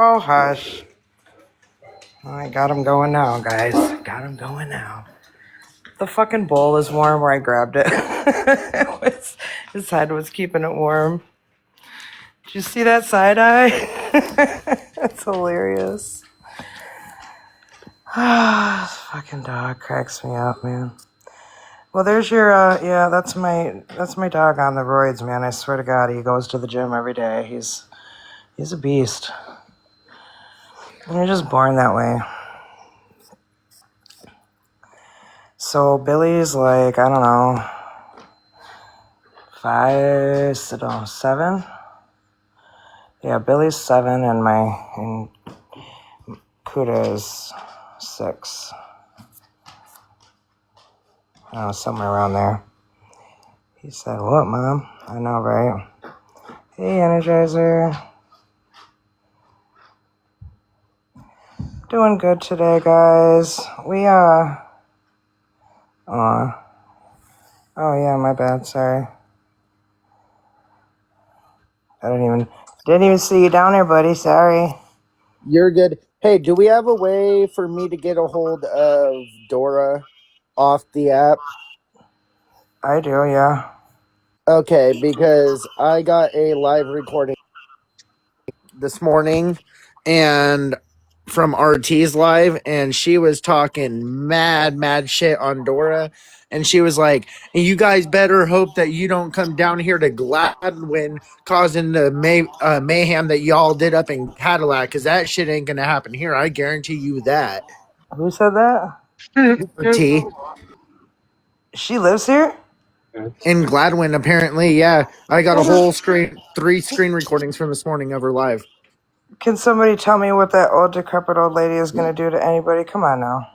Oh, hush. I got him going now, guys. Got him going now. The fucking bowl is warm where I grabbed it. His head was keeping it warm. Did you see that side eye? That's hilarious. This fucking dog cracks me up, man. Well, there's your, yeah, that's my dog on the roids, man. I swear to God, he goes to the gym every day. He's a beast. You're just born that way. So Billy's like, I don't know, 7. Yeah, Billy's 7 and Kuda is 6. I don't know, somewhere around there. He said, "What, Mom?" I know, right? Hey, Energizer. Doing good today, guys. Oh yeah, my bad. Sorry. I didn't even see you down there, buddy. Sorry. You're good. Hey, do we have a way for me to get a hold of Dora off the app? I do, yeah. Okay, because I got a live recording this morning and from RT's live, and she was talking mad shit on Dora. And she was like, "You guys better hope that you don't come down here to Gladwin causing the mayhem that y'all did up in Cadillac, because that shit ain't gonna happen here. I guarantee you that." Who said that? T She lives here? in Gladwin, apparently, yeah. I got a whole 3 screen recordings from this morning of her live. Can somebody tell me what that old decrepit old lady is going to do to anybody? Come on now.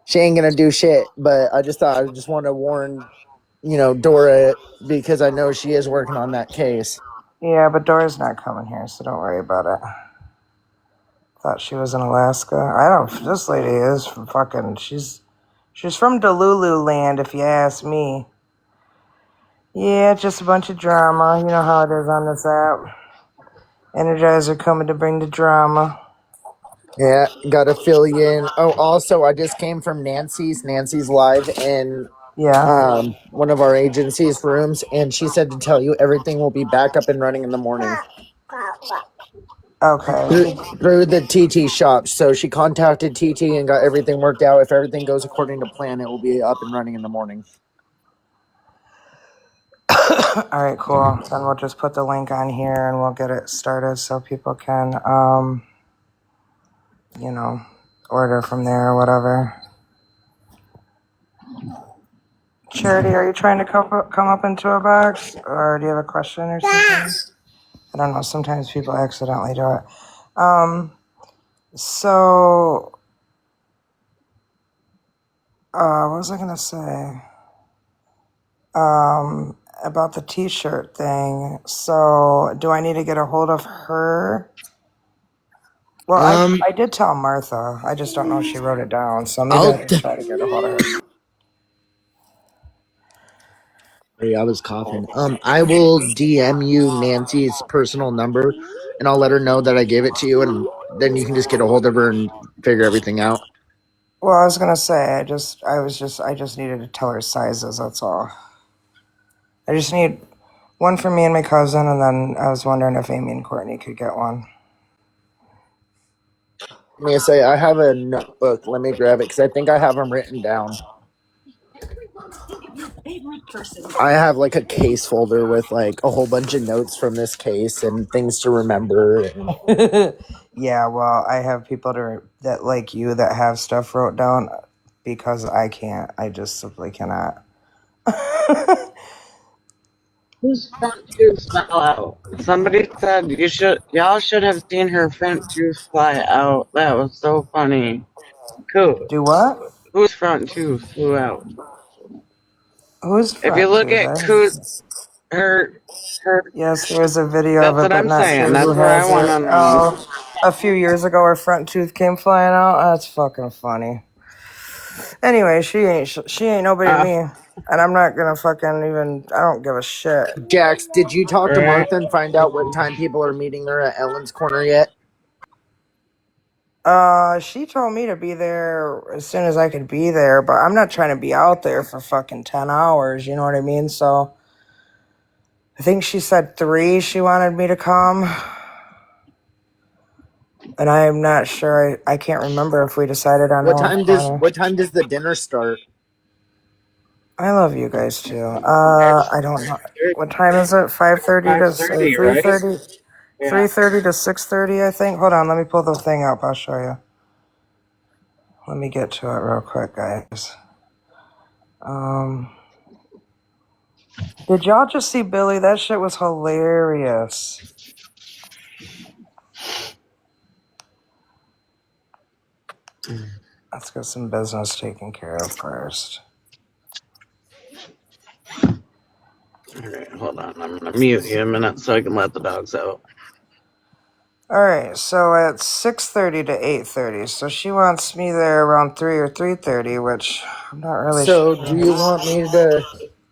She ain't gonna do shit, but I just want to warn, Dora, because I know she is working on that case. Yeah, but Dora's not coming here, so don't worry about it. Thought she was in Alaska. I don't. This lady is from fucking. She's from Delulu land, if you ask me. Yeah, just a bunch of drama. You know how it is on this app. Energizer coming to bring the drama. Yeah, gotta fill you in. Oh, also, I just came from Nancy's live in one of our agency's rooms, and she said to tell you everything will be back up and running in the morning. Okay. Through the TT shop. So she contacted TT and got everything worked out. If everything goes according to plan, it will be up and running in the morning. All right, cool. Then we'll just put the link on here and we'll get it started so people can, order from there or whatever. Charity, are you trying to come up into a box, or do you have a question or something? I don't know. Sometimes people accidentally do it. So, what was I gonna say? About the T-shirt thing. So, do I need to get a hold of her? Well, I did tell Martha. I just don't know if she wrote it down. So maybe I can try to get a hold of her. I was coughing. I will DM you Nancy's personal number, and I'll let her know that I gave it to you, and then you can just get a hold of her and figure everything out. Well, I was gonna say, I just needed to tell her sizes. That's all. I just need one for me and my cousin, and then I was wondering if Amy and Courtney could get one. Let me say, I have a notebook. Let me grab it because I think I have them written down. I have like a case folder with like a whole bunch of notes from this case and things to remember. Yeah, well, I have people that like you that have stuff wrote down because I can't. I just simply cannot. Whose front tooth fell out? Somebody said y'all should have seen her front tooth fly out. That was so funny. Cool. Do what? Whose front tooth flew out? Who's front If you look tooth? at her. Yes, there's a video That's of it, what but I'm not saying. sure who That's where I has want to it. know. Oh, a few years ago, her front tooth came flying out. That's fucking funny. Anyway, she ain't nobody to me. And I'm not gonna fucking even. I don't give a shit. Jax, did you talk to Right. Martha and find out what time people are meeting her at Ellen's Corner yet? She told me to be there as soon as I could be there, but I'm not trying to be out there for fucking 10 hours, you know what I mean? So I think she said 3 she wanted me to come. And I'm not sure. I can't remember if we decided on Ellen's Corner. What time does the dinner start? I love you guys too. I don't know. What time is it? 5:30 to 5:30, right? 3:30? Yeah. 3:30 to 6:30, I think. Hold on, let me pull the thing up. I'll show you. Let me get to it real quick, guys. Um, did y'all just see Billy? That shit was hilarious. Let's get some business taken care of first. All right, hold on. I'm gonna mute you a minute so I can let the dogs out. All right, so it's 6:30 to 8:30. So she wants me there around 3 or 3:30, which I'm not really sure. So, do you want me to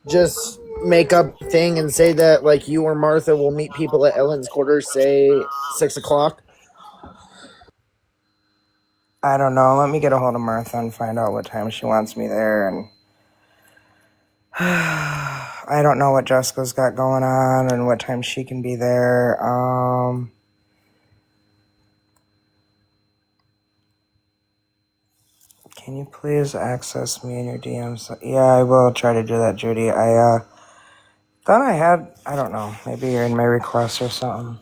just make up a thing and say that, like, you or Martha will meet people at Ellen's Quarters, say 6 o'clock? I don't know. Let me get a hold of Martha and find out what time she wants me there. And I don't know what Jessica's got going on and what time she can be there. Can you please access me in your DMs? Yeah, I will try to do that, Judy. I thought I had. I don't know. Maybe you're in my requests or something.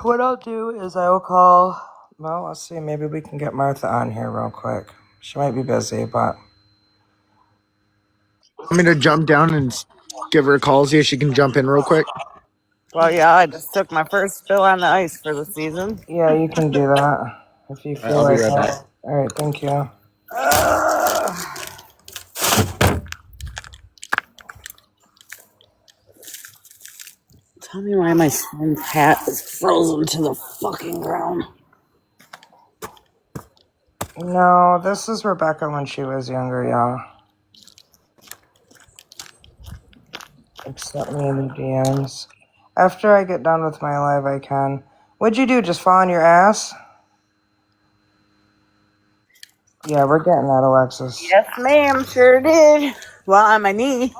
What I'll do is I will call. Well, let's see. Maybe we can get Martha on here real quick. She might be busy, but Want me to jump down and give her a call, see if she can jump in real quick? Well, yeah, I just took my first spill on the ice for the season. yeah, you can do that if you All right, feel I'll be like right it. back. All right, thank you. Tell me why my son's hat is frozen to the fucking ground. No, this is Rebecca when she was younger, y'all. Accept me in the DMs. After I get done with my live, I can. What'd you do? Just fall on your ass? Yeah, we're getting that, Alexis. Yes, ma'am, sure did. Well, on my knee.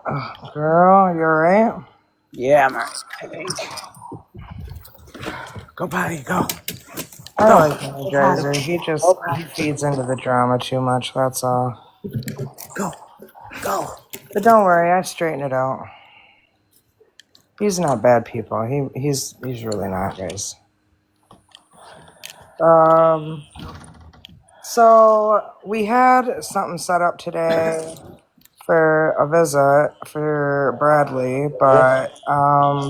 Ugh, girl, you alright? Yeah, I'm alright, I think. Go potty, go. I Go. like Go potty. Energizer. Go He potty. feeds into the drama too much, that's all. Go. Go. But don't worry, I straighten it out. He's not bad people. He's really not, guys. So we had something set up today for a visit for Bradley, but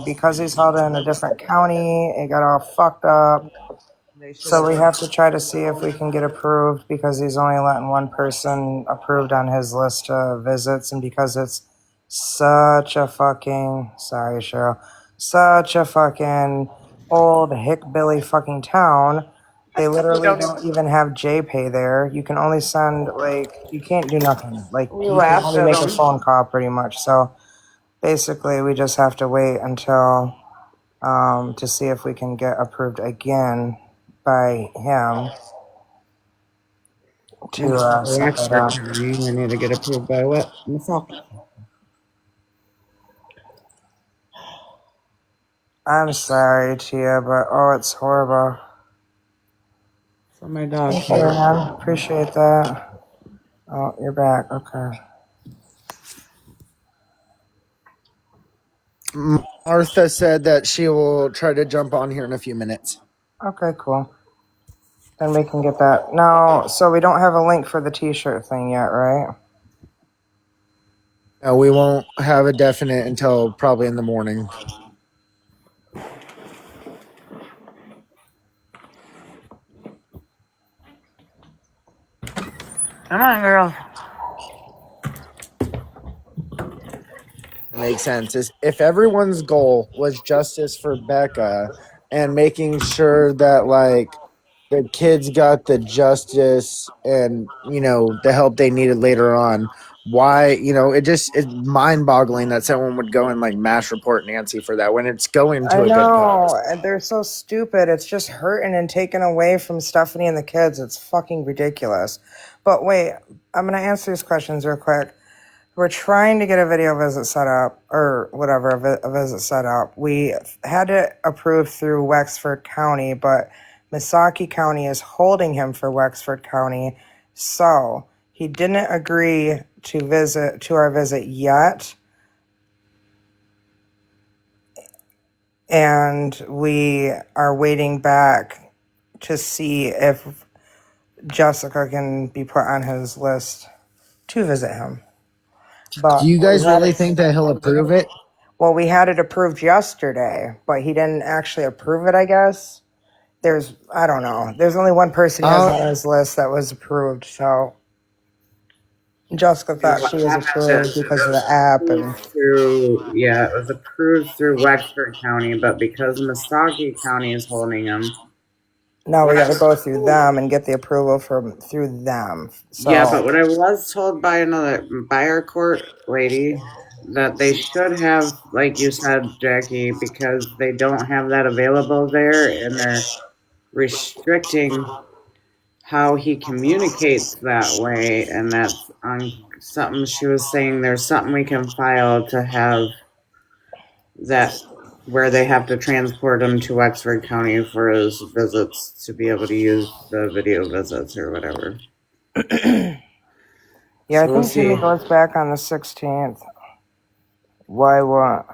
because he's held in a different county, it got all fucked up. They should So have we done. have to try to see if we can get approved because he's only letting one person approved on his list of visits, and because it's such a fucking sorry, Cheryl, such a fucking old hickbilly fucking town. They literally don't even have JPay there. You can only send you can't do nothing. Like We you can laughed only at make a them. phone call pretty much. So basically, we just have to wait until to see if we can get approved again by him to set that up. I need to get approved by what? Myself. I'm sorry, Tia, but oh, it's horrible. For my dog. Thank you, man. Appreciate that. Oh, you're back. Okay. Martha said that she will try to jump on here in a few minutes. Okay, cool. Then we can get that. No, so we don't have a link for the t-shirt thing yet, right? No, we won't have a definite until probably in the morning. Come on, girl. Makes sense. Is if everyone's goal was justice for Becca and making sure that, like, the kids got the justice and the help they needed later on. Why, it's mind-boggling that someone would go and like mass report Nancy for that when it's going to I a good know, cause. and they're so stupid. It's just hurting and taken away from Stephanie and the kids. It's fucking ridiculous. But wait, I'm gonna answer these questions real quick. We're trying to get a video visit set up, or whatever, a visit set up. We had it approved through Wexford County, but Misaki County is holding him for Wexford County, so he didn't agree to our visit yet, and we are waiting back to see if Jessica can be put on his list to visit him. Do But you we guys had really it. think that he'll approve it? Well, we had it approved yesterday, but he didn't actually approve it, I guess. I don't know. There's only one person he has Uh, on his list that was approved, so Jessica And thought what she was happened is approved it because of was the app, approved and through, yeah, it was approved through Wexford County, but because Misaki County is holding them, now we what I got to was go through told, them and get the approval through them. yeah, So, but what I was told by our court lady, that they should have, like you said, Jackie, because they don't have that available there, and they're restricting how he communicates that way, and that's on something she was saying. There's something we can file to have that where they have to transport him to Wexford County for his visits to be able to use the video visits or whatever. yeah, I So we'll think Jimmy see. goes back on the 16th. Why what?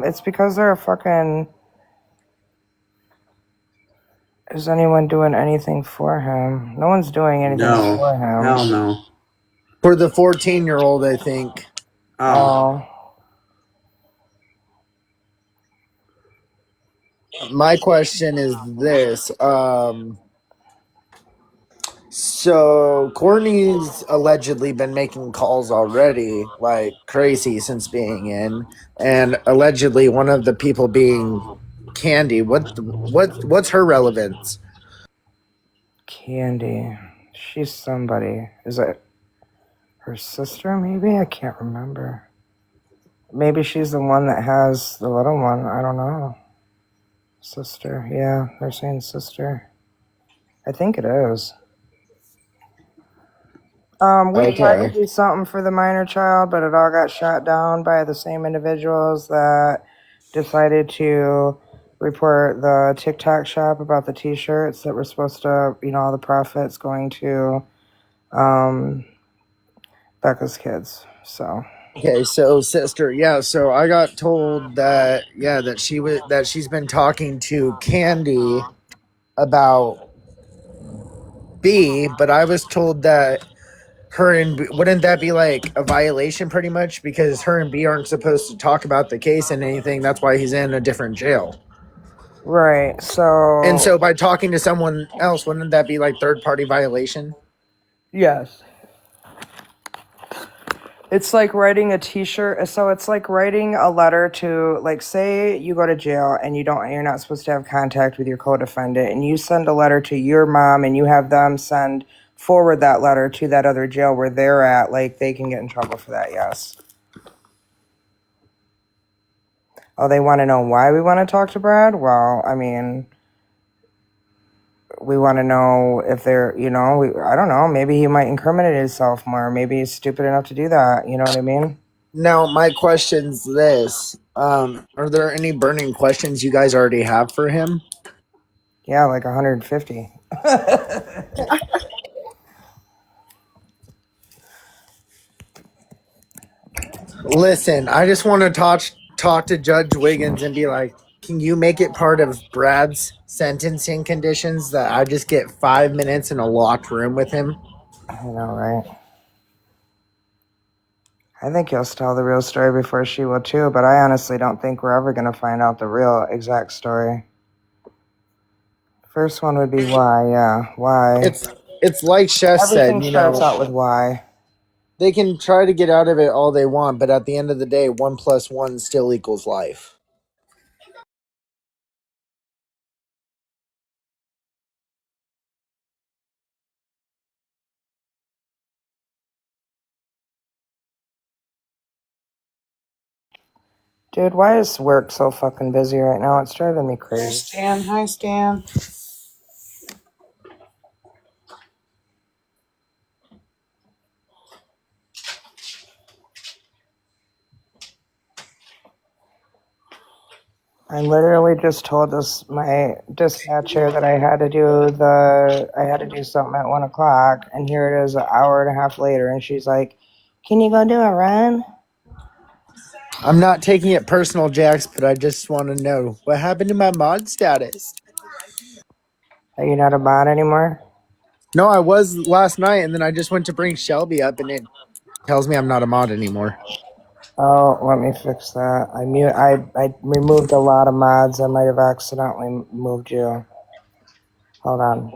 It's because they're fucking. Is anyone doing anything for him? No one's doing anything No, for him. hell no. for the 14-year-old, I think. Oh, Oh, My question is this. So Courtney's allegedly been making calls already like crazy since being in, and allegedly one of the people being Candy. What's her relevance? Candy. She's somebody. Is it her sister, maybe? I can't remember. Maybe she's the one that has the little one. I don't know. Sister. Yeah, they're saying sister. I think it is. We tried to Okay. do something for the minor child, but it all got shot down by the same individuals that decided to report the TikTok shop about the T-shirts that were supposed to, all the profits going to um, Becca's kids. So Okay, so sister, yeah, so I got told that that she's been talking to Candy about B, but I was told that her and B, wouldn't that be like a violation pretty much because her and B aren't supposed to talk about the case and anything. That's why he's in a different jail. right. And So so by talking to someone else, wouldn't that be like third party violation? yes. It's like writing a T-shirt. So it's like writing a letter to, like, say you go to jail and you're not supposed to have contact with your co-defendant, and you send a letter to your mom, and you have them forward that letter to that other jail where they're at. Like, they can get in trouble for that. Yes. Oh, they want to know why we want to talk to Brad? Well, I mean, we want to know if they're, I don't know. Maybe he might incriminate himself more. Maybe he's stupid enough to do that. You know what I mean? Now, my question's this. Are there any burning questions you guys already have for him? Yeah, like 150. Listen, I just want to talk to Judge Wiggins and be like, can you make it part of Brad's sentencing conditions that I just get 5 minutes in a locked room with him? I know, right? I think he'll tell the real story before she will too, but I honestly don't think we're ever going to find out the real exact story. First one would be why, yeah, why. It's like Chef said, Everything starts out with why. they can try to get out of it all they want, but at the end of the day, 1 + 1 still equals life. Dude, why is work so fucking busy right now? It's driving me There's crazy. Stan. Hi, Stan. I literally just told my dispatcher that I had to do something at 1 o'clock, and here it is an hour and a half later, and she's like, "Can you go do a run?" I'm not taking it personal, Jax, but I just want to know what happened to my mod status. Are you not a bot anymore? No, I was last night, and then I just went to bring Shelby up, and it tells me I'm not a mod anymore. Oh, let me fix that. I removed a lot of mods. I might have accidentally moved you. Hold on.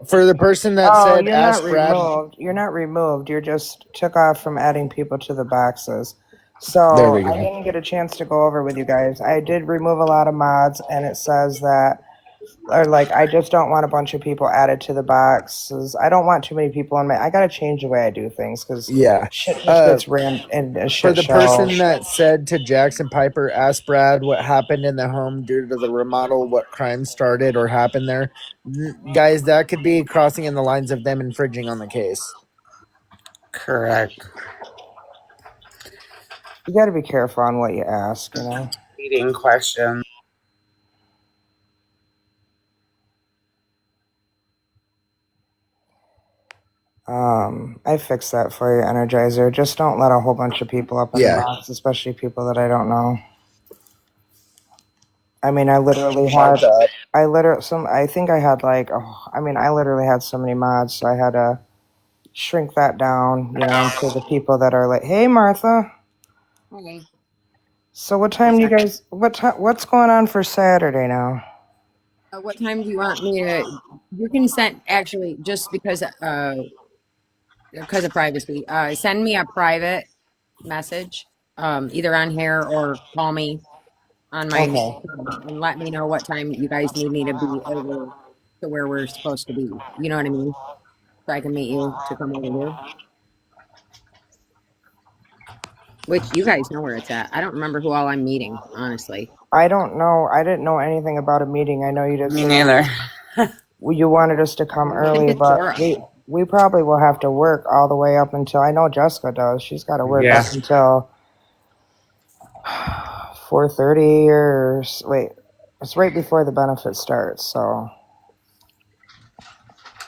For the person that Oh, said you're not ask Brad, removed. You're not removed. You just took off from adding people to the boxes. So there we I go. didn't get a chance to go over with you guys. I did remove a lot of mods, and it says that, or like, I just don't want a bunch of people added to the boxes. I don't want too many people on my. I gotta change the way I do things because Yeah. shit just gets ran in a For shit the show. person that said to Jackson Piper, ask Brad what happened in the home due to the remodel, what crime started or happened there. Guys, that could be crossing in the lines of them infringing on the case. Correct. You gotta be careful on what you ask. You know. Leading question. I fixed that for you, Energizer. Just don't let a whole bunch of people up in the Yeah. box, especially people that I don't know. I mean, I literally think I had like, oh, I mean, I literally had so many mods, so I had to shrink that down, you know, to the people that are like, hey, Martha. Okay. So what time do you guys, what's going on for Saturday now? What time do you want me to? You can send actually just because of privacy. Send me a private message, either on here or call me on my Okay. and let me know what time you guys need me to be over to where we're supposed to be. You know what I mean? So I can meet you to come over here. Which you guys know where it's at. I don't remember who all I'm meeting, honestly. I don't know. I didn't know anything about a meeting. I know you did Me say neither. you wanted us to come I think early, it's but Zora. we probably will have to work all the way up until, I know Jessica does. She's got to work Yeah. up until 4:30 or wait, it's right before the benefit starts. So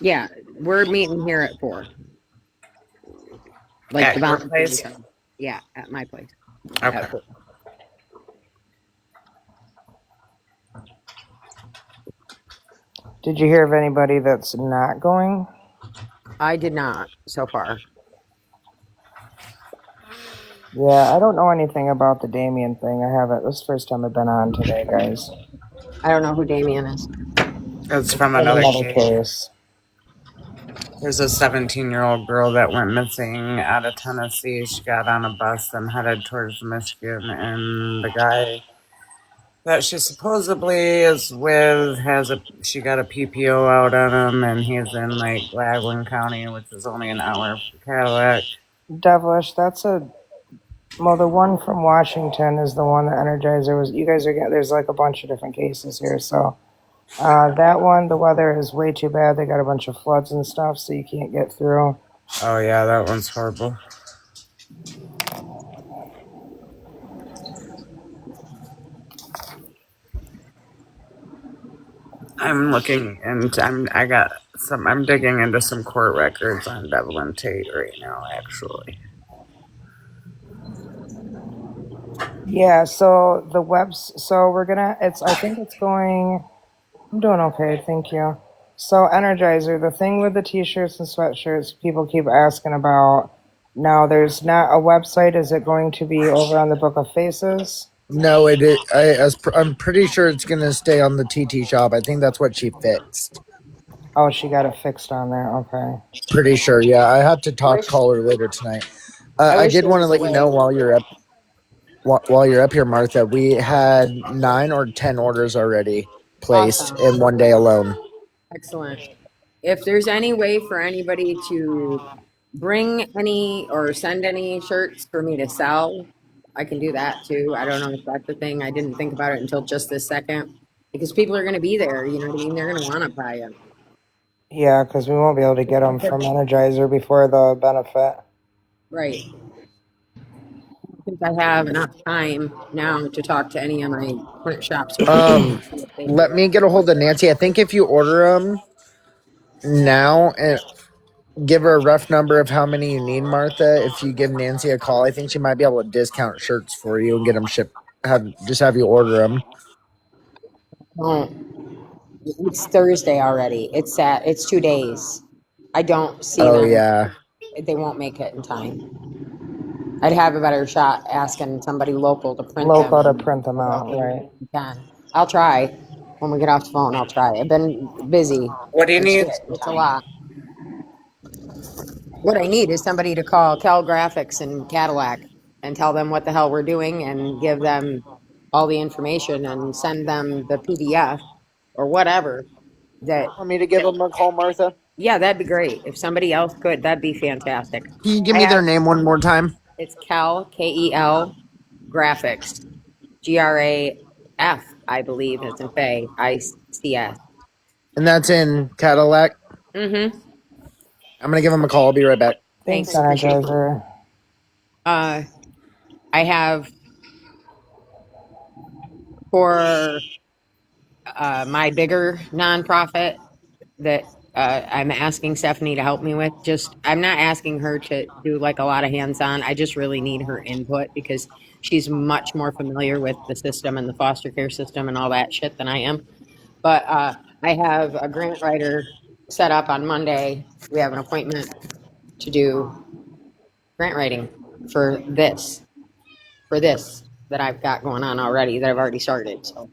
Yeah, we're meeting here at 4. Like the At your volunteers place? are. Yeah, at my place Okay. at 4. did you hear of anybody that's not going? I did not so far. Yeah, I don't know anything about the Damien thing. I haven't. This is the first time I've been on today, guys. I don't know who Damien is. It's from From another another case. case. There's a 17-year-old girl that went missing out of Tennessee. She got on a bus and headed towards Michigan, and the guy that she supposedly is with she got a PPO out on him, and he's in like Gladwin County, which is only an hour for Cadillac. Devilish, well, the one from Washington is the one that Energizer was. You guys are getting, there's like a bunch of different cases here. So that one, the weather is way too bad. They got a bunch of floods and stuff, so you can't get through. Oh yeah, that one's horrible. I'm looking and I'm digging into some court records on Devlin Tate right now, actually. Yeah, so I think it's going, I'm doing okay, thank you. So Energizer, the thing with the t-shirts and sweatshirts, people keep asking about. Now, there's not a website. Is it going to be over on the Book of Faces? No, it is. I'm pretty sure it's going to stay on the TT shop. I think that's what she fixed. Oh, she got it fixed on there. Okay. Pretty sure. Yeah, I have to Wish call her later tonight. I I wish did there want to was a let you way. know while you're up here, Martha. We had 9 or 10 orders already placed Awesome. in one day alone. Excellent. If there's any way for anybody to bring any or send any shirts for me to sell, I can do that too. I don't know if that's the thing. I didn't think about it until just this second because people are going to be there. You know what I mean? They're going to want to buy them. Yeah, because we won't be able to get them from Energizer before the benefit. Right. Since I have enough time now to talk to any of my print shops who are see if they Let do me get a hold of Nancy. I think if you order them now and give her a rough number of how many you need, Martha, if you give Nancy a call, I think she might be able to discount shirts for you and get them shipped. Have you order them. Oh, it's Thursday already. It's 2 days. I don't see Oh them. yeah. They won't make it in time. I'd have a better shot asking somebody local to print them. Local to print them out, If right? you can. I'll try. When we get off the phone, I'll try. I've been busy. What do you need? It's a lot. What I need is somebody to call Cal Graphics and Cadillac and tell them what the hell we're doing and give them all the information and send them the PDF or whatever that, Want me to give them a call, Martha? yeah, that'd be great. If somebody else could, that'd be fantastic. Can you give I me their have, name one more time? it's Cal, Kel, Graphics, GRAF, I believe, as in Faye, ICS. And that's in Cadillac. Mm-hmm. I'm gonna give them a call. I'll be right back. Thanks, Thanks. Appreciate it. Energizer. I have for my bigger nonprofit that I'm asking Stephanie to help me with. Just, I'm not asking her to do like a lot of hands on. I just really need her input because she's much more familiar with the system and the foster care system and all that shit than I am. But I have a grant writer set up on Monday. We have an appointment to do grant writing for this that I've got going on already that I've already started. So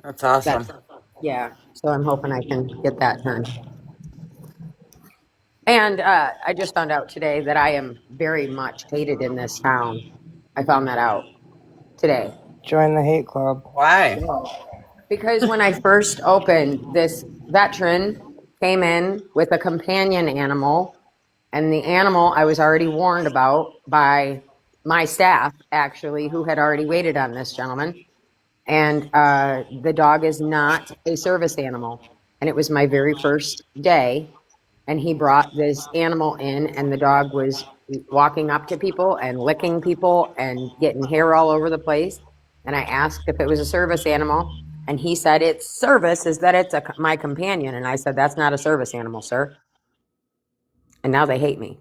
That's awesome. that's, yeah. So I'm hoping I can get that done. And I just found out today that I am very much hated in this town. I found that out today. Join the hate club. Why? Because when I first opened, this veteran came in with a companion animal, and the animal I was already warned about by my staff, actually, who had already waited on this gentleman. And the dog is not a service animal. And it was my very first day. And he brought this animal in, and the dog was walking up to people and licking people and getting hair all over the place. And I asked if it was a service animal. And he said, its service is that it's my companion. And I said, that's not a service animal, sir. And now they hate me.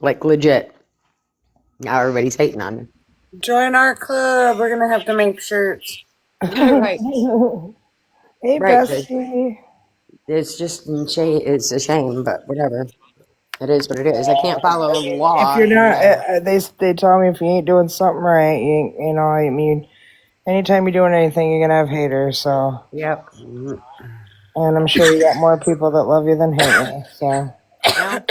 Like legit. Now everybody's hating on me. Join our club. We're gonna have to make shirts. Right. Hey, Right. bestie. It's just, it's a shame, but whatever. It is what it is. I can't follow the If law. you're not, they tell me if you ain't doing something right, you know, I mean, anytime you're doing anything, you're gonna have haters. So, Yep. and I'm sure you got more people that love you than hate you. So, Well,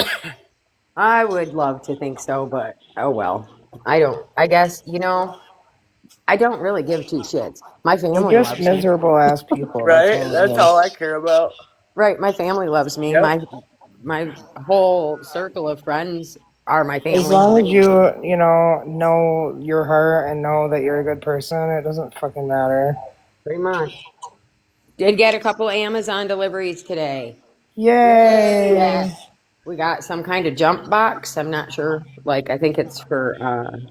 I would love to think so, but oh well. I don't. I guess, I don't really give two shits. My you're family just loves me. miserable ass people. That's Right? all That's it is. all I care about. Right. My family loves me. Yep. My whole circle of friends are my As family. long as you know your heart and know that you're a good person, it doesn't fucking matter. Pretty much. Did get a couple Amazon deliveries today. Yay! Yes. We got some kind of jump box. I'm not sure. Like, I think it's for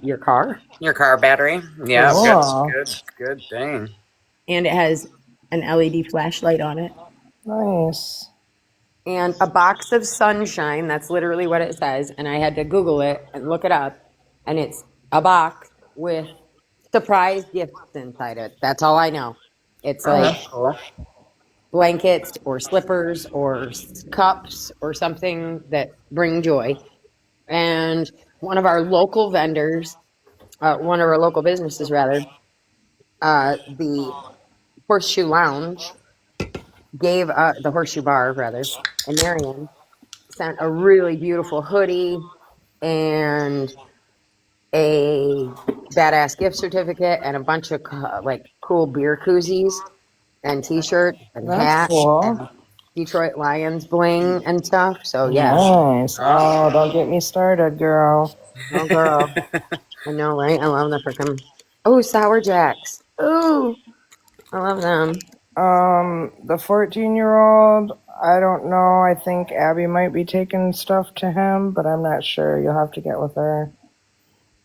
your car. Your car battery. Yeah, good, Cool. good thing. And it has an LED flashlight on it. Nice. And a box of sunshine. That's literally what it says. And I had to Google it and look it up. And it's a box with surprise gifts inside it. That's all I know. It's Oh, like that's cool. blankets or slippers or cups or something that bring joy. And one of our local vendors, one of our local businesses rather, the Horseshoe Lounge gave the Horseshoe Bar rather, and Marion sent a really beautiful hoodie and a badass gift certificate and a bunch of like cool beer koozies and t-shirts and That's hats and cool. Detroit Lions bling and stuff. So yeah. Nice. Oh. Oh, don't get me started, girl. Oh girl. I know, right? I love the freaking oh, Sour Jacks. Ooh, I love them. The 14-year-old, I don't know. I think Abby might be taking stuff to him, but I'm not sure. You'll have to get with her.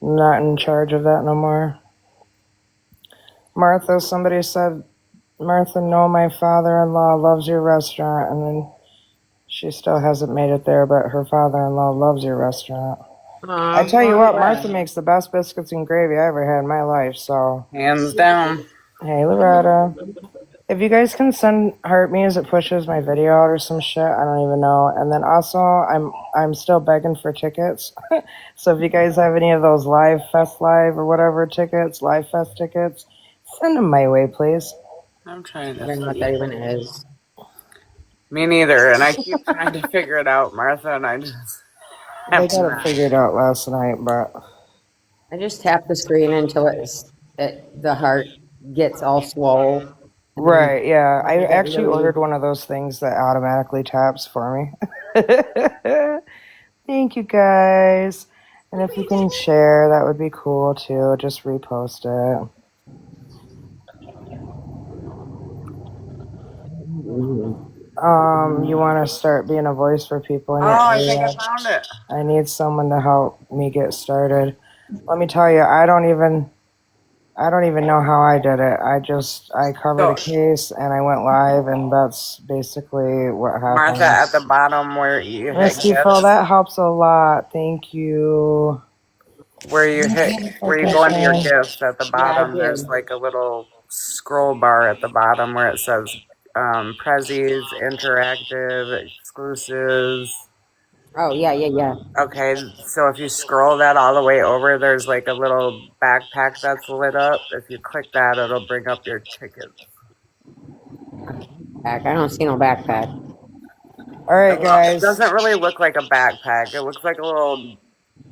I'm not in charge of that no more. Martha, somebody said, Martha, no, my father-in-law loves your restaurant, and then she still hasn't made it there, but her father-in-law loves your restaurant. I tell you Well, I'm what, Martha glad. makes the best biscuits and gravy I ever had in my life, so. Hands down. Hey, Loretta. If you guys can send heart me as it pushes my video out or some shit, I don't even know. And then also, I'm still begging for tickets. So if you guys have any of those Live Fest Live or whatever tickets, Live Fest tickets, send them my way, please. I'm trying I to don't know what see. that even is. Me neither. And I keep trying to figure it out, Martha, and I just They have got it not. figured out last night, but I just tap the screen until the heart gets all swole, and then right, yeah. when I I get actually really ordered one of those things that automatically taps for me. Thank you guys. And if you can share, that would be cool too. Just repost it. You want to start being a voice for people in Oh, your I think I area? found it. I need someone to help me get started. Let me tell you, I don't even know how I did it. I covered a So, case and I went live, and that's basically what Martha, at the happens. bottom where you hit Misty Phil, gifts, that helps a lot. Thank you. where you go into your gifts at the yeah, I bottom, there's did. like a little scroll bar at the bottom where it says Prezzies, interactive, exclusives. Oh yeah, yeah, yeah. Okay, so if you scroll that all the way over, there's like a little backpack that's lit up. If you click that, it'll bring up your tickets. Back. I don't see no backpack. All right, Well, it guys. doesn't really look like a backpack. It looks like a little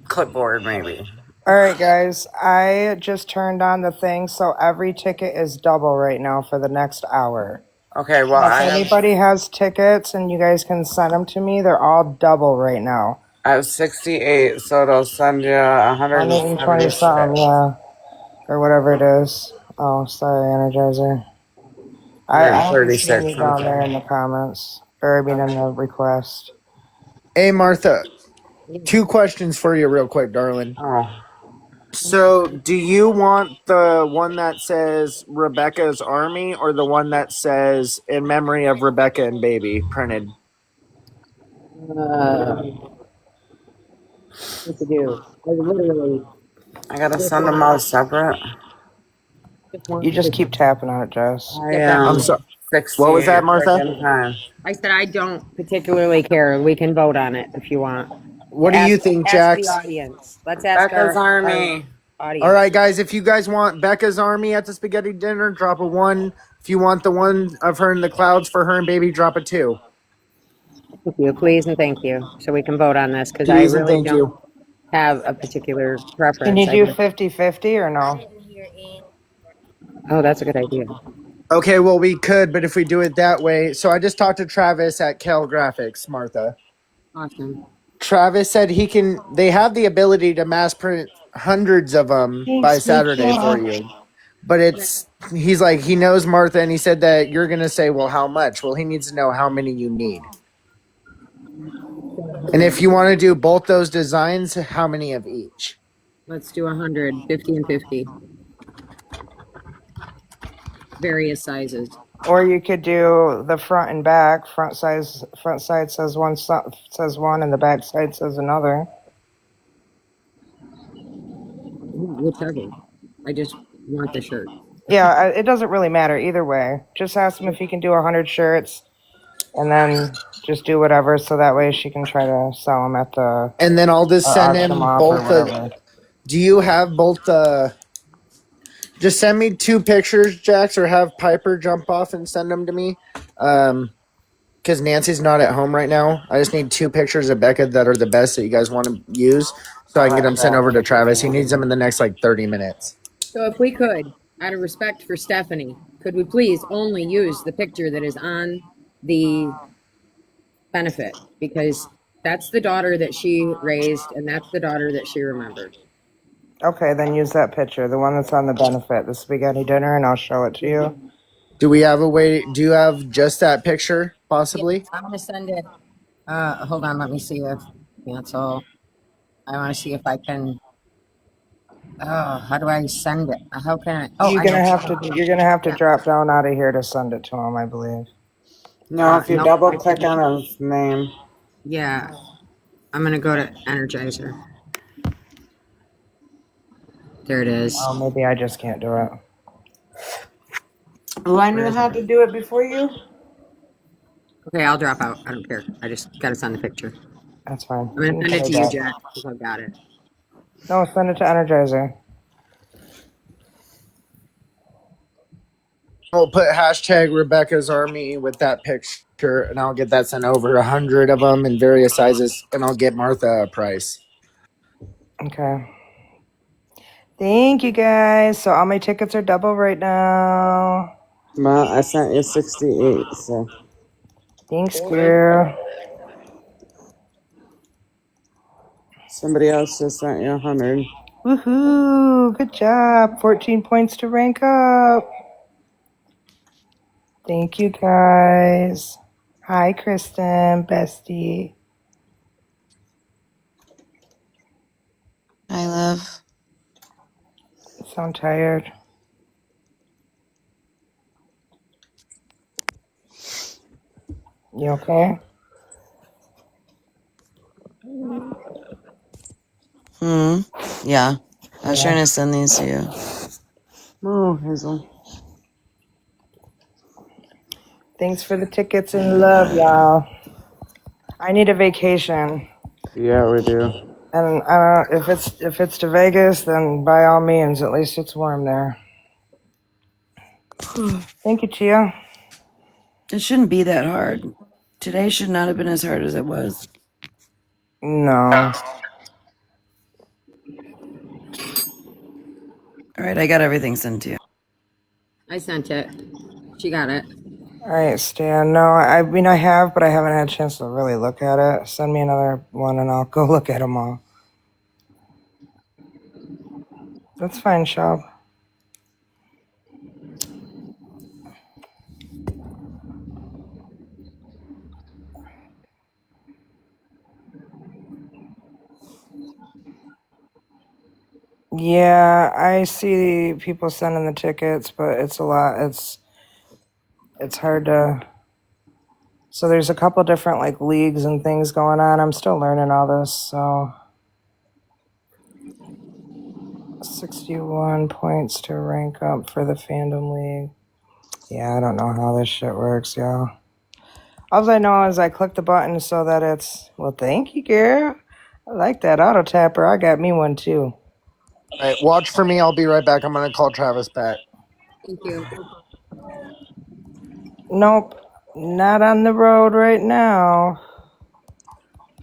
clipboard, maybe. All right, guys. I just turned on the thing, so every ticket is double right now for the next hour. Okay, well, If anybody has tickets and you guys can send them to me, they're all double right now. I have 68, so it'll send you 120 176. something, yeah, or whatever it is. Oh, sorry, Energizer. I haven't seen 136, you down there okay. in the comments, or I mean in Okay. the request. Hey, Martha, two questions for you, real quick, darling. Oh, So, do you want the one that says Rebecca's Army or the one that says in memory of Rebecca and Baby printed? What to do? I literally I gotta just send them want all separate. You want just to keep tapping on it, Jess. I get that I'm am one. sorry. What was 68 that, Martha? freaking time. I said I don't particularly care. We can vote on it if you want. What do you Ask think, ask the Jax? audience. Let's ask Becca's our Army. All audience. right, guys, if you guys want Becca's Army at the spaghetti dinner, drop a one. If you want the one of her in the clouds for her and Baby, drop a two. Thank you, please, and thank you. So we can vote on this because I Please and really thank don't you. have a particular Can you preference. I do just 50-50 or no? oh, that's a good idea. Okay, well, we could, but if we do it that way. So I just talked to Travis at Cal Graphics, Martha. Awesome. Travis said they have the ability to mass print hundreds of them by Thanks, Saturday for Rachel. you. But he's like, he knows Martha, and he said that you're going to say, well, how much? Well, he needs to know how many you need. And if you want to do both those designs, how many of each? Let's do 100, 50 and 50. Various sizes. Or you could do the front and back. Front side says says one, and the back side says another. Whichever. I just want the shirt. Yeah, it doesn't really matter either way. Just ask him if he can do 100 shirts, and then just do whatever, so that way she can try to sell them at the And then I'll just send auction him off or both the. whatever. Do you have both the. Just send me two pictures, Jax, or have Piper jump off and send them to me. Because Nancy's not at home right now. I just need two pictures of Becca that are the best that you guys want to use, so I I'll can get let them sent over to Jack Travis. He know. needs them in the next like 30 minutes. So if we could, out of respect for Stephanie, could we please only use the picture that is on the benefit because that's the daughter that she raised and that's the daughter that she remembered. Okay, then use that picture, the one that's on the benefit, the spaghetti dinner, and I'll show it to you. Do we have a way? Do you have just that picture, possibly? I'm gonna send it. Hold on, let me see if cancel. I want to see if I can. Oh, how do I send it? How can I? Oh, You're I know. gonna have to Yeah. drop down out of here to send it to him, I believe. No, if you No, double I click can. on his name. Yeah, I'm gonna go to Energizer. There it is. Oh, maybe I just can't do it. Oh, I Where knew is how it? to do it before you. Okay, I'll drop out. I don't care. I just gotta send the picture. That's fine. I'm gonna You can send call it me to you, back. Jack, because I got it. No, send it to Energizer. We'll put hashtag Rebecca's Army with that picture, and I'll get that sent over 100 of them in various sizes, and I'll get Martha a price. Okay. Thank you guys. So all my tickets are double right now. Well, I sent you 68, so Thanks, girl. somebody else just sent you 100. Woohoo! Good job. 14 points to rank up. Thank you guys. Hi, Kristen, bestie. Hi, love. You sound tired. You okay? Yeah. I was trying Yeah. to send these to you. Oh, Hazel. Thanks for the tickets and love, y'all. I need a vacation. Yeah, we do. And if it's to Vegas, then by all means, at least it's warm there. Thank you, Chia. It shouldn't be that hard. Today should not have been as hard as it was. No. All right, I got everything sent to you. I sent it. She got it. All right, Stan. No, I mean I have, but I haven't had a chance to really look at it. Send me another one, and I'll go look at them all. That's fine, Shab. Yeah, I see people sending the tickets, but it's a lot. It's hard to. So there's a couple different like leagues and things going on. I'm still learning all this. So 61 points to rank up for the fandom league. Yeah, I don't know how this shit works, y'all. All I know is I click the button so that it's, well, thank you, girl. I like that auto tapper. I got me one too. All right, watch for me. I'll be right back. I'm gonna call Travis back. Thank you. Nope, not on the road right now.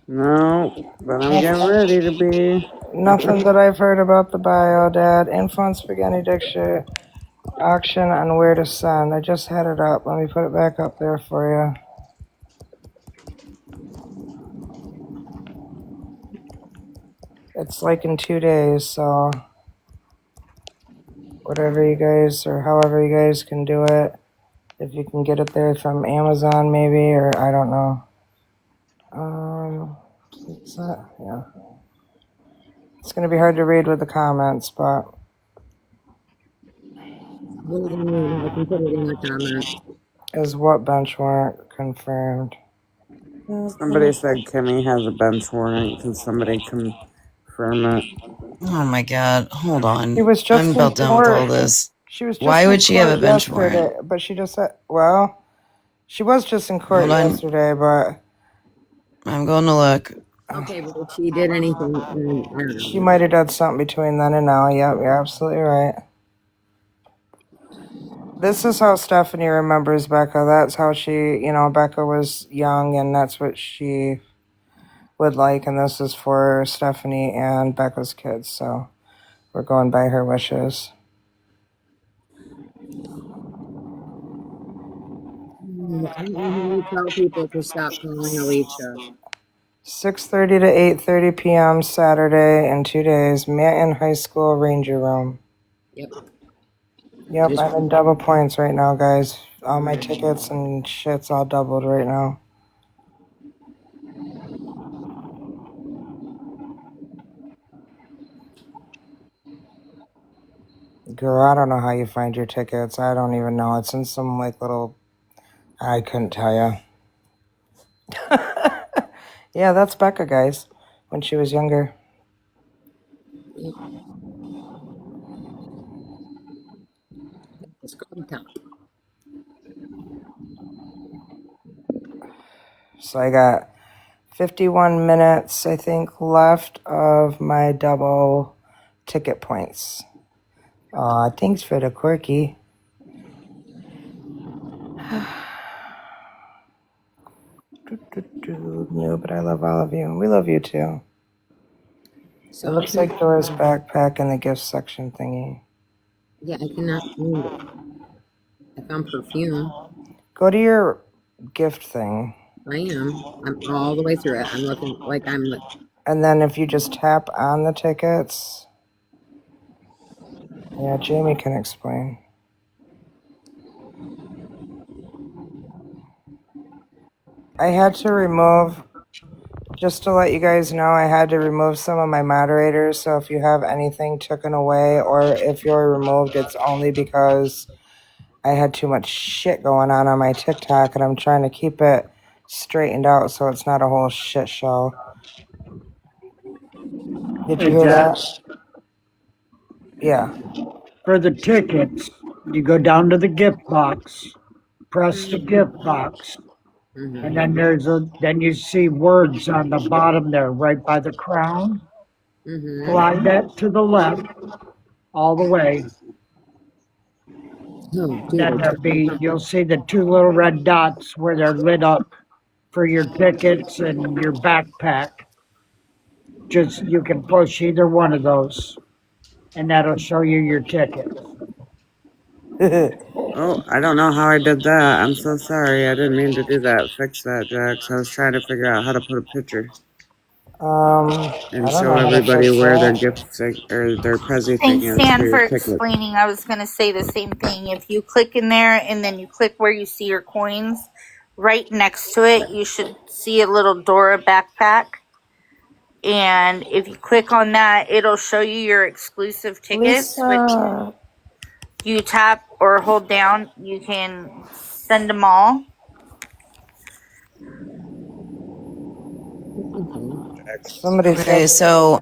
No, but I'm getting Nothing, ready to be. nothing that I've heard about the bio, Dad. Info spaghetti diction auction on where to send. I just had it up. Let me put it back up there for you. It's like in 2 days, so whatever you guys or however you guys can do it. If you can get it there from Amazon, maybe, or I don't know. It's not, yeah. It's gonna be hard to read with the comments, but Hold on, I can put it in the comments. is what benchmark confirmed? Somebody said Kimmy has a bench warrant. Can somebody confirm it? Oh my god, hold She on. was I'm just in about done with all court. this. She was just Why in would she have a court bench warrant? yesterday, but she just said, well, she was just in court Hold on. yesterday, but I'm going to look. Okay, but if she did anything, then I don't she know. might have done something between then and now. Yep, you're absolutely right. This is how Stephanie remembers Becca. That's how Becca was young, and that's what she would like. And this is for Stephanie and Becca's kids. So we're going by her wishes. I don't know how to tell people to stop calling Alicia. 6:30 to 8:30 p.m. Saturday in 2 days. Manton High School Ranger Room. Yep. Yep, Just I'm in double points right now, guys. All my tickets and shit's all doubled right now. Girl, I don't know how you find your tickets. I don't even know. It's in some like little. I couldn't tell you. Yeah, that's Becca, guys. When she was younger. yep. Let's go to the top. So I got 51 minutes, I think, left of my double ticket points. Thanks for the quirky. No, but I love all of you. We love you too. It So I looks can't. like Dora's backpack in the gift section thingy. Yeah, I cannot find it. I found perfume. Go to your gift thing. I am. I'm all the way through it. I'm looking like I'm. And then if you just tap on the tickets. Yeah, Jamie can explain. I had to remove, just to let you guys know, I had to remove some of my moderators. So if you have anything taken away or if you're removed, it's only because I had too much shit going on my TikTok and I'm trying to keep it straightened out so it's not a whole shit show. Did you Hey, hear that? Jax, Yeah. for the tickets, you go down to the gift box, press the gift box, and Mm-hmm. then you see words on the bottom there, right by the crown. Mm-hmm. Slide that to the left all the way. Oh, Then dear. you'll see the two little red dots where they're lit up for your tickets and your backpack. Just you can push either one of those, and that'll show you your tickets. Oh, I don't know how I did that. I'm so sorry. I didn't mean to do that. Fix that, Jax. I was trying to figure out how to put a picture and I don't show know how to everybody fix where their that. gift thing or their Prezi thing Thanks, is for Stan, your for ticket. explaining. I was going to say the same thing. If you click in there and then you click where you see your coins, right next to it, you should see a little Dora backpack. And if you click on that, it'll show you your exclusive tickets, which Lisa. you tap or hold down. You can send them all. Somebody Okay, said, so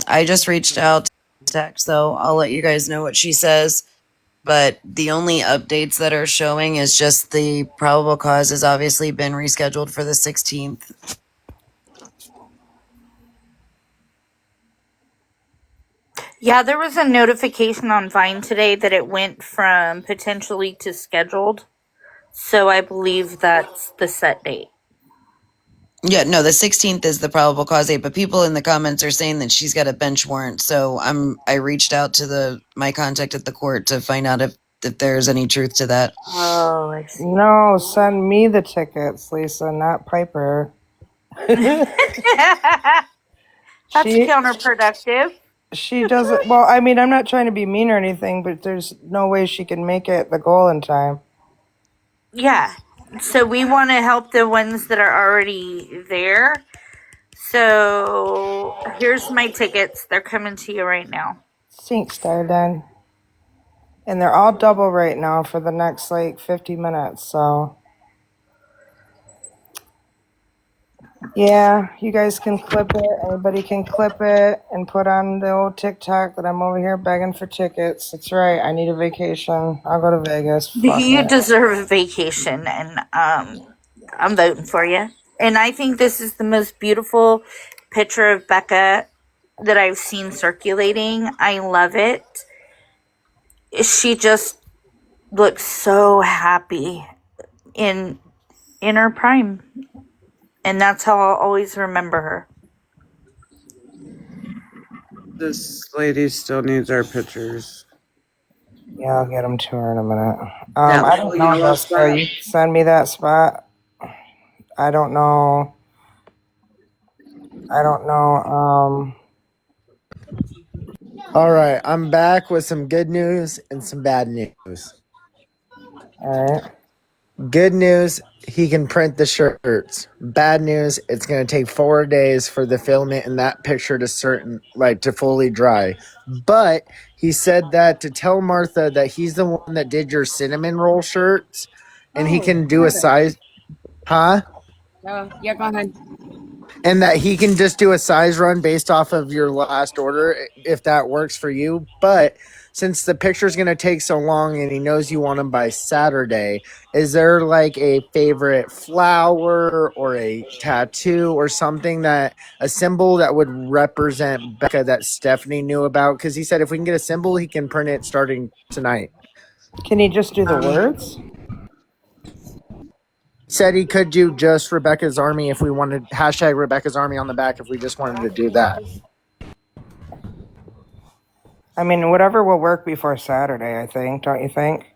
I just reached out to Tech, so I'll let you guys know what she says. But the only updates that are showing is just the probable cause has obviously been rescheduled for the 16th. Yeah, there was a notification on Vine today that it went from potentially to scheduled. So I believe that's the set date. Yeah, no, the 16th is the probable cause date, but people in the comments are saying that she's got a bench warrant. So I reached out to my contact at the court to find out if there's any truth to that. Oh, I see. no, send me the tickets, Lisa, not Piper. That's she counterproductive. she doesn't. Well, I mean, I'm not trying to be mean or anything, but there's no way she can make it the goal in time. Yeah. So we want to help the ones that are already there. So here's my tickets. They're coming to you right now. Thanks, darling. And they're all double right now for the next like 50 minutes. So yeah, you guys can clip it. Anybody can clip it and put on the old TikTok that I'm over here begging for tickets. That's right. I need a vacation. I'll go to Vegas. Fuck You it. deserve a vacation, and I'm voting for you. And I think this is the most beautiful picture of Becca that I've seen circulating. I love it. She just looks so happy in her prime, and that's how I'll always remember her. This lady still needs our pictures. Yeah, I'll get them to her in a minute. That I little don't know, yellow Jessica. spot. You send me that spot. I don't know. I don't know. All right, I'm back with some good news and some bad news. All right. Good news, he can print the shirts. Bad news, it's going to take 4 days for the filament in that picture to fully dry. But he said that to tell Martha that he's the one that did your cinnamon roll shirts, and he Oh, can do a perfect. size, huh? Yeah, go ahead. And that he can just do a size run based off of your last order if that works for you. But since the picture's going to take so long and he knows you want them by Saturday, is there like a favorite flower or a tattoo or something, that a symbol that would represent Becca that Stephanie knew about? Because he said if we can get a symbol, he can print it starting tonight. Can you just do the Um, words? Said he could do just Rebecca's Army if we wanted hashtag Rebecca's Army on the back if we just wanted to do that. I mean, whatever will work before Saturday, I think. Don't you think?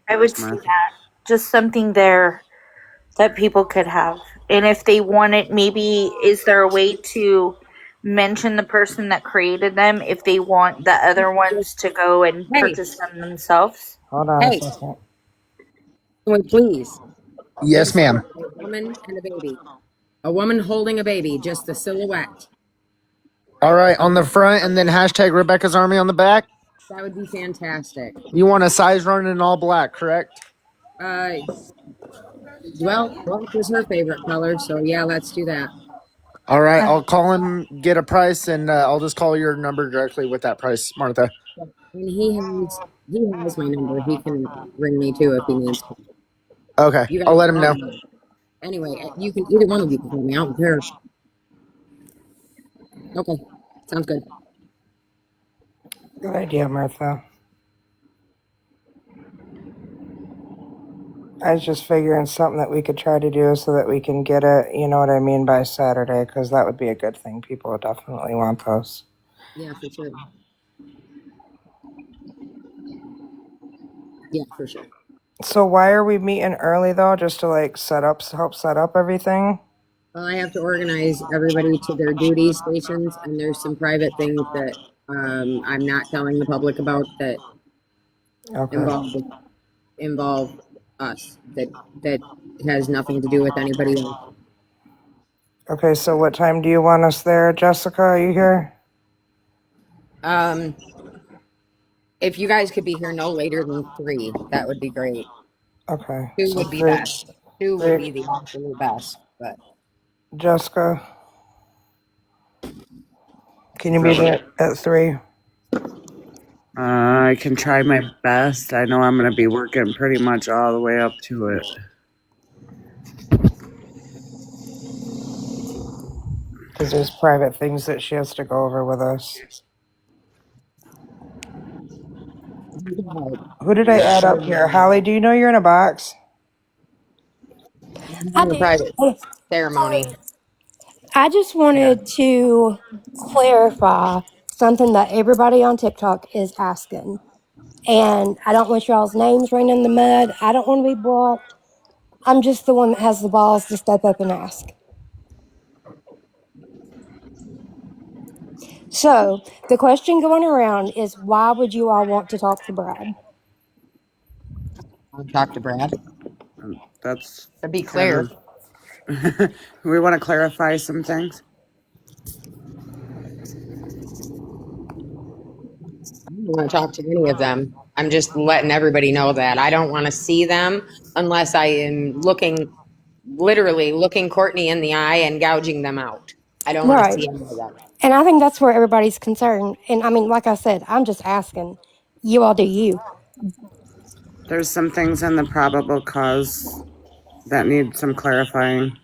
I would Where's see Martha? that. Just something there that people could have. And if they want it, maybe is there a way to mention the person that created them if they want the other ones to go and hey, purchase them themselves? Hold on a hey, second. can we please? Yes, Insert ma'am. a woman and a baby. A woman holding a baby, just the silhouette. All right, on Okay, the front, and then hashtag Rebecca's Army on the back. that would be fantastic. You want a size run in all black, correct? Uh, well, black is her favorite color, so yeah, let's do that. All right, I'll call him, get a price, and I'll just call your number directly with that price, Martha. And he has my number. He can ring me too if he needs to. Okay, You I'll guys let are him all know. good. Anyway, you can either one of you can call me. I don't care. Okay, sounds good. Good idea, Martha. I was just figuring something that we could try to do so that we can get it, you know what I mean, by Saturday, because that would be a good thing. People would definitely want those. Yeah, for sure. Yeah, for sure. So why are we meeting early though? Just to like help set up everything? Well, I have to organize everybody to their duty stations, and there's some private things that I'm not telling the public about that Okay. involve us. That has nothing to do with anybody else. Okay, so what time do you want us there, Jessica? Are you here? Um, if you guys could be here no later than 3, that would be great. Okay. 2 So would be best. 2 would be three, the absolute best. But Jessica, can you Is be that what? there at 3? I can try my best. I know I'm going to be working pretty much all the way up to it. Because there's private things that she has to go over with us. Who did I add up here? Holly, do you know you're in a box? I the do. private ceremony. I just wanted to clarify something that everybody on TikTok is asking. And I don't want y'all's names running in the mud. I don't want to be blocked. I'm just the one that has the balls to step up and ask. So, the question going around is why would you all want to talk to Brad? I'll talk to Brad. That's To be kind clear, of. We want to clarify some things. I don't want to talk to any of them. I'm just letting everybody know that I don't want to see them unless I am literally looking Courtney in the eye and gouging them out. I don't want to Right. see any of them. And I think that's where everybody's concerned. And I mean, like I said, I'm just asking. You all do you. There's some things in the probable cause that need some clarifying.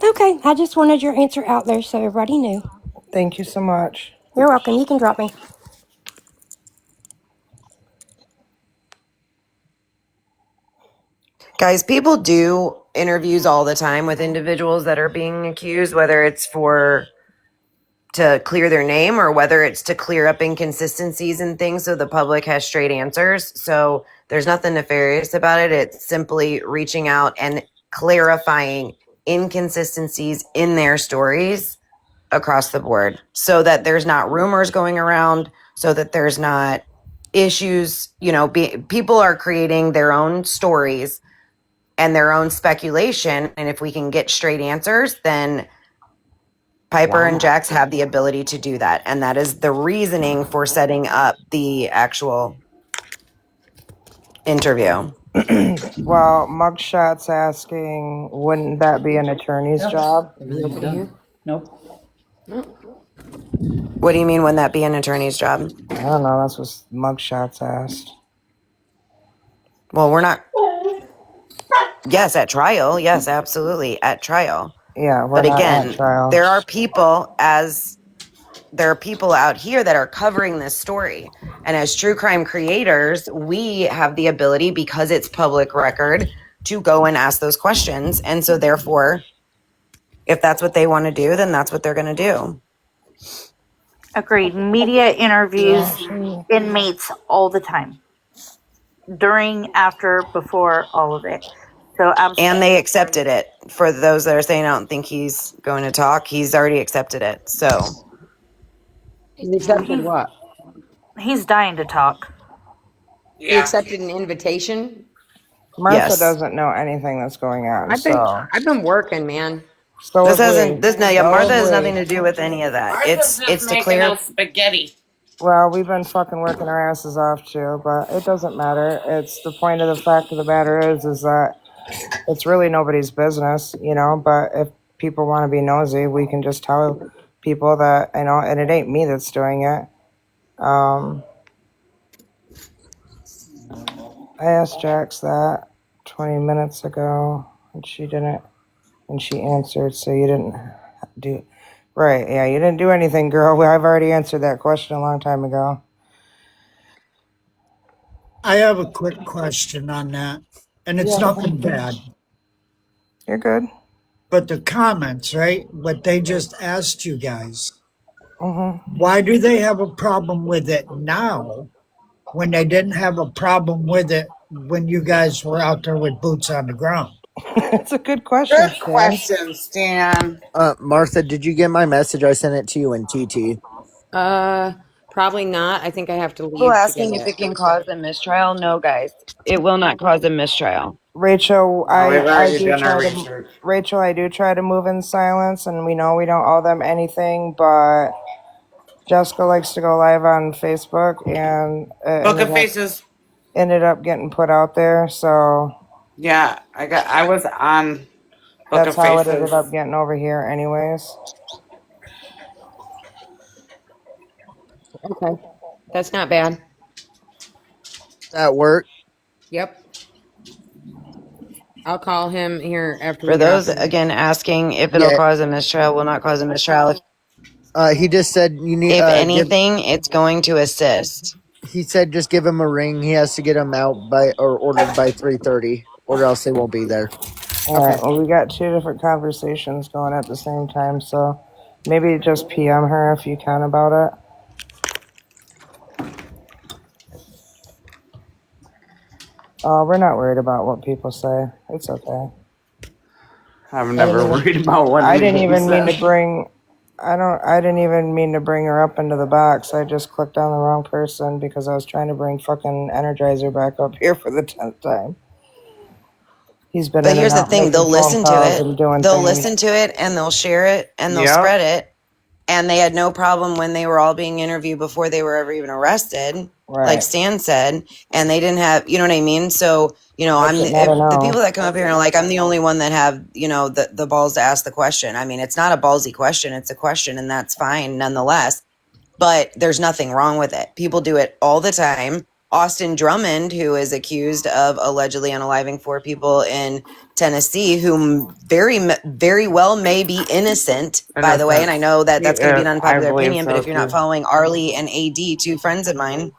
Okay. I just wanted your answer out there so everybody knew. Thank you so much. You're welcome. You can drop me. Guys, people do interviews all the time with individuals that are being accused, whether it's to clear their name or whether it's to clear up inconsistencies and things so the public has straight answers. So there's nothing nefarious about it. It's simply reaching out and clarifying inconsistencies in their stories across the board so that there's not rumors going around, so that there's not issues. People are creating their own stories and their own speculation. And if we can get straight answers, then Piper and Jax have the ability to do that. And that is the reasoning for setting up the actual interview. Well, Mugshot's asking, wouldn't that be an attorney's job? Is he open here? Nope. What do you mean, wouldn't that be an attorney's job? I don't know. That's what Mugshot's asked. Well, we're not. Yes, at trial. Yes, absolutely. At trial. Yeah, we're But not again, at trial. there are people out here that are covering this story. And as true crime creators, we have the ability, because it's public record, to go and ask those questions. And so therefore, if that's what they want to do, then that's what they're going to do. Agreed. Media interviews inmates all the time. During, after, before, all of it. So absolutely. And they accepted it. For those that are saying, I don't think he's going to talk, he's already accepted it. So He accepted what? He's dying to talk. He accepted an invitation. Martha Yes. doesn't know anything that's going on. I've been working, man. So Martha have has we. nothing to do with any of that. It's to clear. spaghetti. Well, we've been fucking working our asses off too, but it doesn't matter. It's the point of the fact of the matter is that it's really nobody's business, but if people want to be nosy, we can just tell people that, and it ain't me that's doing it. I asked Jax that 20 minutes ago, and she didn't, and she answered, so you didn't do, right, yeah, you didn't do anything, girl. I've already answered that question a long time ago. I have a quick question on that, and it's nothing bad. You're good. But the comments, right? What they just asked you guys, Mm-hmm. why do they have a problem with it now when they didn't have a problem with it when you guys were out there with boots on the ground? It's a good question. Good question, Stan. Martha, did you get my message? I sent it to you in TT. Probably not. I think I have to leave. People asking if it can cause a mistrial. No, guys, it will not cause a mistrial. Rachel, We've I already do done our try to. research. Rachel, I do try to move in silence, and we know we don't owe them anything. But Jessica likes to go live on Facebook, and Book of Faces. ended up getting put out there. So Yeah, I was on Book that's of how Faces. it ended up getting over here, anyways. Okay, that's not bad. That work? Yep. I'll call him here after. For we get those off. again asking if it'll Yeah. cause a mistrial, will not cause a mistrial. He just said you need. If anything, it's going to assist. He said just give him a ring. He has to get him out by or ordered by 3:30, or else they won't be there. All right. Well, we got two different conversations going at the same time, so maybe just PM her if you can about it. We're not worried about what people say. It's okay. I'm never worried about what I didn't anybody even mean to says. bring. I didn't even mean to bring her up into the box. I just clicked on the wrong person because I was trying to bring fucking Energizer back up here for the 10th time. He's been. But in here's and the out thing: making they'll phone listen to calls it. and doing They'll things. listen to it and they'll share it and they'll Yep. spread it. And they had no problem when they were all being interviewed before they were ever even arrested, Right. like Stan said. And they didn't have, you know what I mean? So, What's it matter the now? people that come up here and are like, I'm the only one that have, the balls to ask the question. I mean, it's not a ballsy question. It's a question, and that's fine nonetheless. But there's nothing wrong with it. People do it all the time. Austin Drummond, who is accused of allegedly unaliving 4 people in Tennessee, who very well may be innocent, by the way. And I know that that's going to be an unpopular I believe opinion, but so, if you're not too. following Arlie and AD, 2 friends of mine,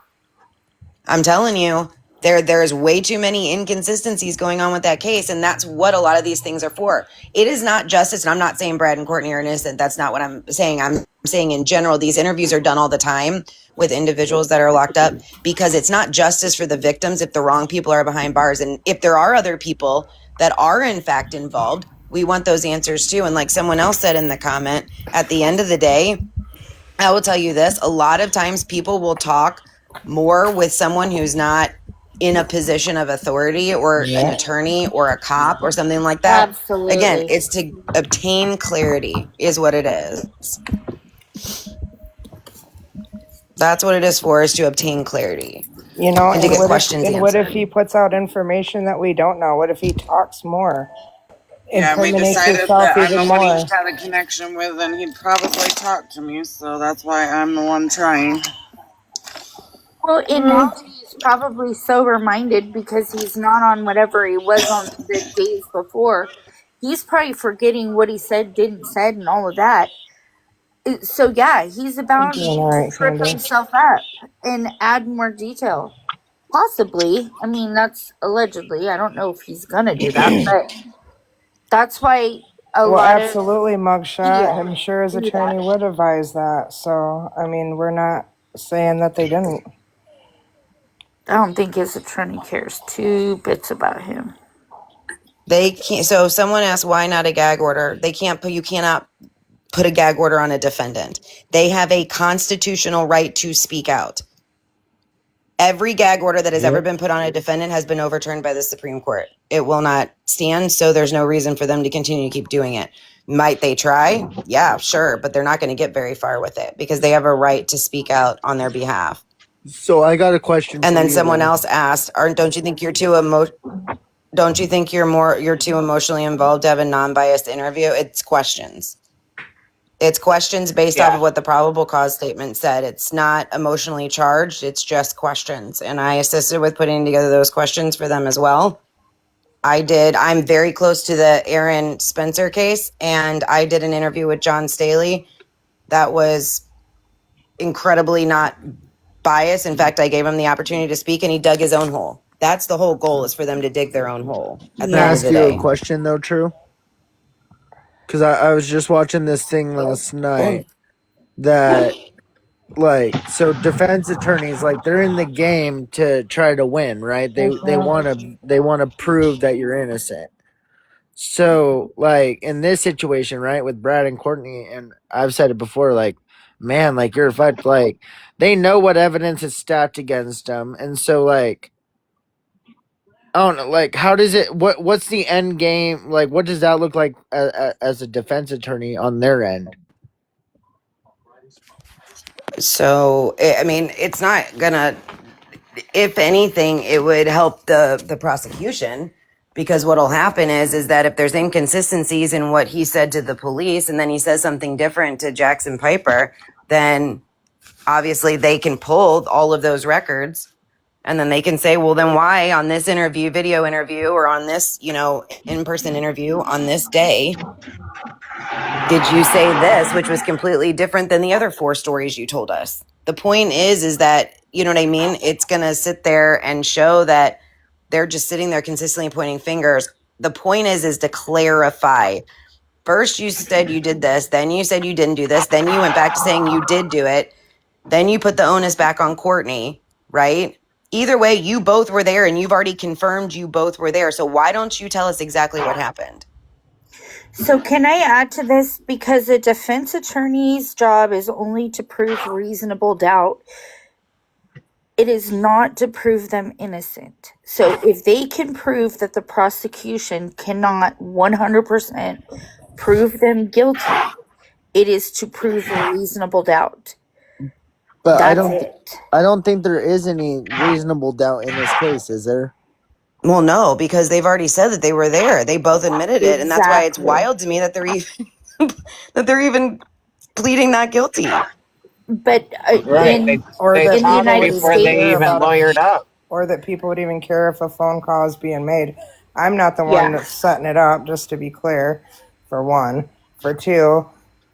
I'm telling you, There's way too many inconsistencies going on with that case, and that's what a lot of these things are for. It is not justice, and I'm not saying Brad and Courtney are innocent. That's not what I'm saying. I'm saying in general, these interviews are done all the time with individuals that are locked up because it's not justice for the victims if the wrong people are behind bars. And if there are other people that are in fact involved, we want those answers too. And like someone else said in the comment, at the end of the day, I will tell you this, a lot of times people will talk more with someone who's not in a position of authority or an attorney or a cop or something like that. Again, Absolutely. it's to obtain clarity is what it is. That's what it is for, is to obtain clarity You know, and to and get questions what if answered. he puts out information that we don't know? What if he talks more? Yeah, we Incriminates decided himself that I'm even the one he more. had a connection with, and he'd probably talk to me, so that's why I'm the one trying. Well, and now he's probably sober minded because he's not on whatever he was on the days before. He's probably forgetting what he said, didn't said, and all of that. So yeah, he's I'm about doing all to right, trip Sandy. himself up and add more detail. Possibly. I mean, that's allegedly. I don't know if he's gonna do that, but that's why a Well, lot of absolutely, mugshot. media I'm sure his do that. attorney would advise that. So, I mean, we're not saying that they didn't. I don't think his attorney cares two bits about him. They can't. So if someone asks why not a gag order, they can't put. You cannot put a gag order on a defendant. They have a constitutional right to speak out. Every gag order that has ever been put on a defendant has been overturned by the Supreme Court. It will not stand, so there's no reason for them to continue to keep doing it. Might they try? Yeah, sure, but they're not going to get very far with it because they have a right to speak out on their behalf. So I got a question And for then you someone then. else asked, don't you think you're too emotionally involved to have a non-biased interview? It's questions. It's questions based off of what the probable cause statement said. It's not emotionally charged. It's just questions. And I assisted with putting together those questions for them as well. I'm very close to the Aaron Spencer case, and I did an interview with John Staley that was incredibly not biased. In fact, I gave him the opportunity to speak, and he dug his own hole. That's the whole goal, is for them to dig their own hole at Can the I end of ask the you a day. question though, True? Because I was just watching this thing last night that so defense attorneys they're in the game to try to win, right? They want to prove that you're innocent. So in this situation, right, with Brad and Courtney, and I've said it before, man, you're a fight, they know what evidence is stacked against them, and so I don't know, how does it? What's the end game? What does that look like as a defense attorney on their end? So, I mean, it's not gonna, if anything, it would help the prosecution, because what'll happen is that if there's inconsistencies in what he said to the police and then he says something different to Jackson Piper, then obviously they can pull all of those records, and then they can say, well, then why on this interview, video interview, or on this, in-person interview on this day did you say this, which was completely different than the other 4 stories you told us? The point is that, you know what I mean? It's going to sit there and show that they're just sitting there consistently pointing fingers. The point is to clarify. First, you said you did this. Then you said you didn't do this. Then you went back to saying you did do it. Then you put the onus back on Courtney, right? Either way, you both were there, and you've already confirmed you both were there. So why don't you tell us exactly what happened? So can I add to this? Because a defense attorney's job is only to prove reasonable doubt. It is not to prove them innocent. So if they can prove that the prosecution cannot 100% prove them guilty, it is to prove reasonable doubt. But That's it. I don't think there is any reasonable doubt in this case, is there? Well, no, because they've already said that they were there. They both admitted it, and that's why it's Exactly. wild to me that they're even pleading not guilty. But Right. Or They that in the talked people would United before even States, they care even about lawyered up. or that people would even care if a phone call is being made. I'm not the one yeah. that's setting it up, just to be clear, for one. For two,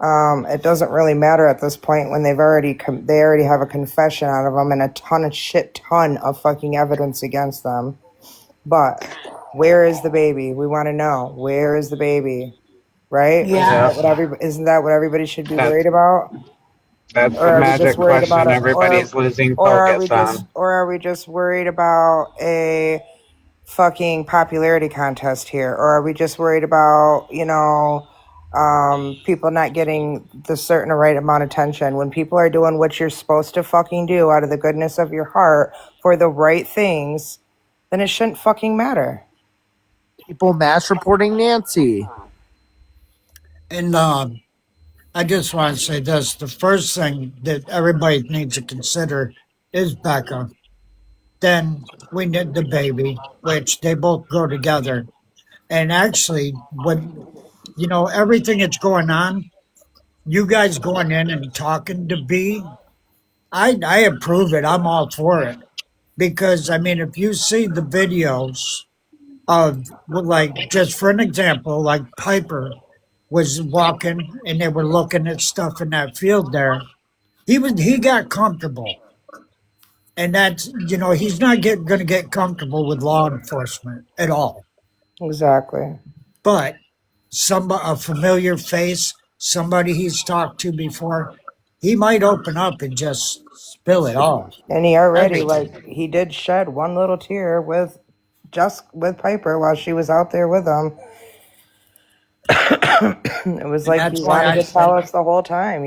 It doesn't really matter at this point when they already have a confession out of them and a ton of fucking evidence against them. But where is the baby? We want to know, where is the baby? Right? Yeah. Isn't that what everybody should be That's worried about? that's Or the are we just magic worried about question it? everybody's losing focus on. Or are we just worried about a fucking popularity contest here? Or are we just worried about, people not getting the certain right amount of attention? When people are doing what you're supposed to fucking do out of the goodness of your heart for the right things, then it shouldn't fucking matter. People mass reporting Nancy. And I just want to say this: the first thing that everybody needs to consider is Becca. Then we need the baby, which they both go together. And actually, when everything that's going on, you guys going in and talking to B, I approve it. I'm all for it because I mean, if you see the videos of, well, like, just for an example, like Piper was walking and they were looking at stuff in that field there. He got comfortable, and that's he's not going to get comfortable with law enforcement at all. Exactly. But a familiar face, somebody he's talked to before, he might open up and just spill it all. And he already, Everything. he did shed one little tear with Piper while she was out there with him. It was And like that's he why wanted I to tell said us the whole time,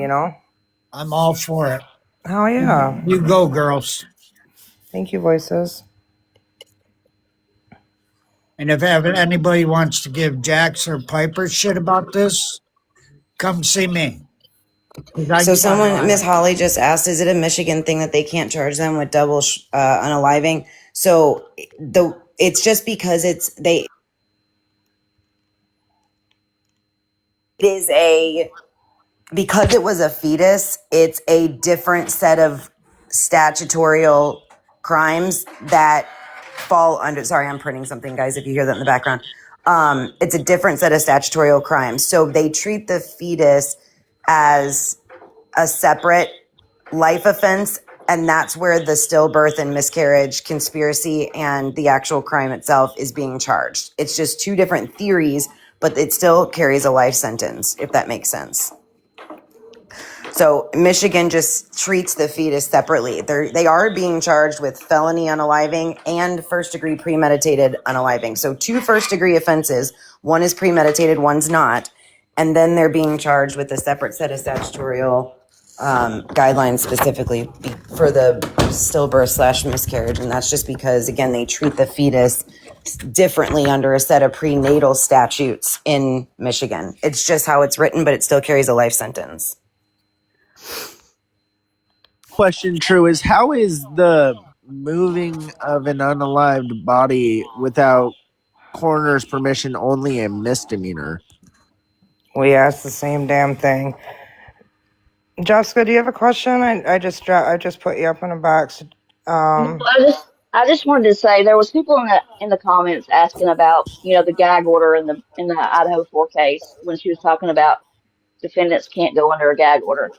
I'm all for it. Oh, yeah. You go, girls. Thank you, voices. And if anybody wants to give Jax or Piper shit about this, come see me. So Miss Holly just asked, is it a Michigan thing that they can't charge them with double unaliving? So it's just because it is because it was a fetus, it's a different set of statutorial crimes that fall under, sorry, I'm printing something, guys, if you hear that in the background. It's a different set of statutorial crimes. So they treat the fetus as a separate life offense, and that's where the stillbirth and miscarriage conspiracy and the actual crime itself is being charged. It's just two different theories, but it still carries a life sentence, if that makes sense. So Michigan just treats the fetus separately. They are being charged with felony unaliving and first-degree premeditated unaliving. So two first-degree offenses. One is premeditated, one's not. And then they're being charged with a separate set of statutorial guidelines specifically for the stillbirth / miscarriage. And that's just because, again, they treat the fetus differently under a set of prenatal statutes in Michigan. It's just how it's written, but it still carries a life sentence. Question true is, how is the moving of an unalived body without coroner's permission only a misdemeanor? We asked the same damn thing. Jessica, do you have a question? I just put you up in a box. No, I just wanted to say there was people in the comments asking about the gag order in the Idaho 4 case when she was talking about defendants can't go under a gag order.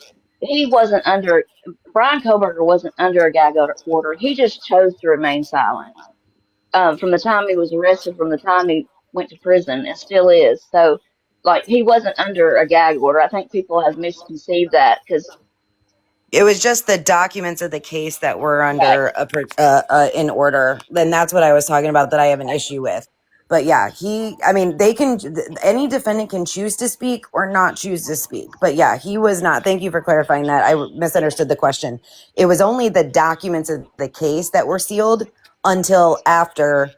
He wasn't under Brian Koberger wasn't under a gag order. He just chose to remain silent from the time he was arrested, from the time he went to prison, and still is. So, like, he wasn't under a gag order. I think people have misconceived that because It was just the documents of the case that were under in order. Then that's what I was talking about that I have an issue with. But yeah, any defendant can choose to speak or not choose to speak. But yeah, he was not. Thank you for clarifying that. I misunderstood the question. It was only the documents of the case that were sealed until after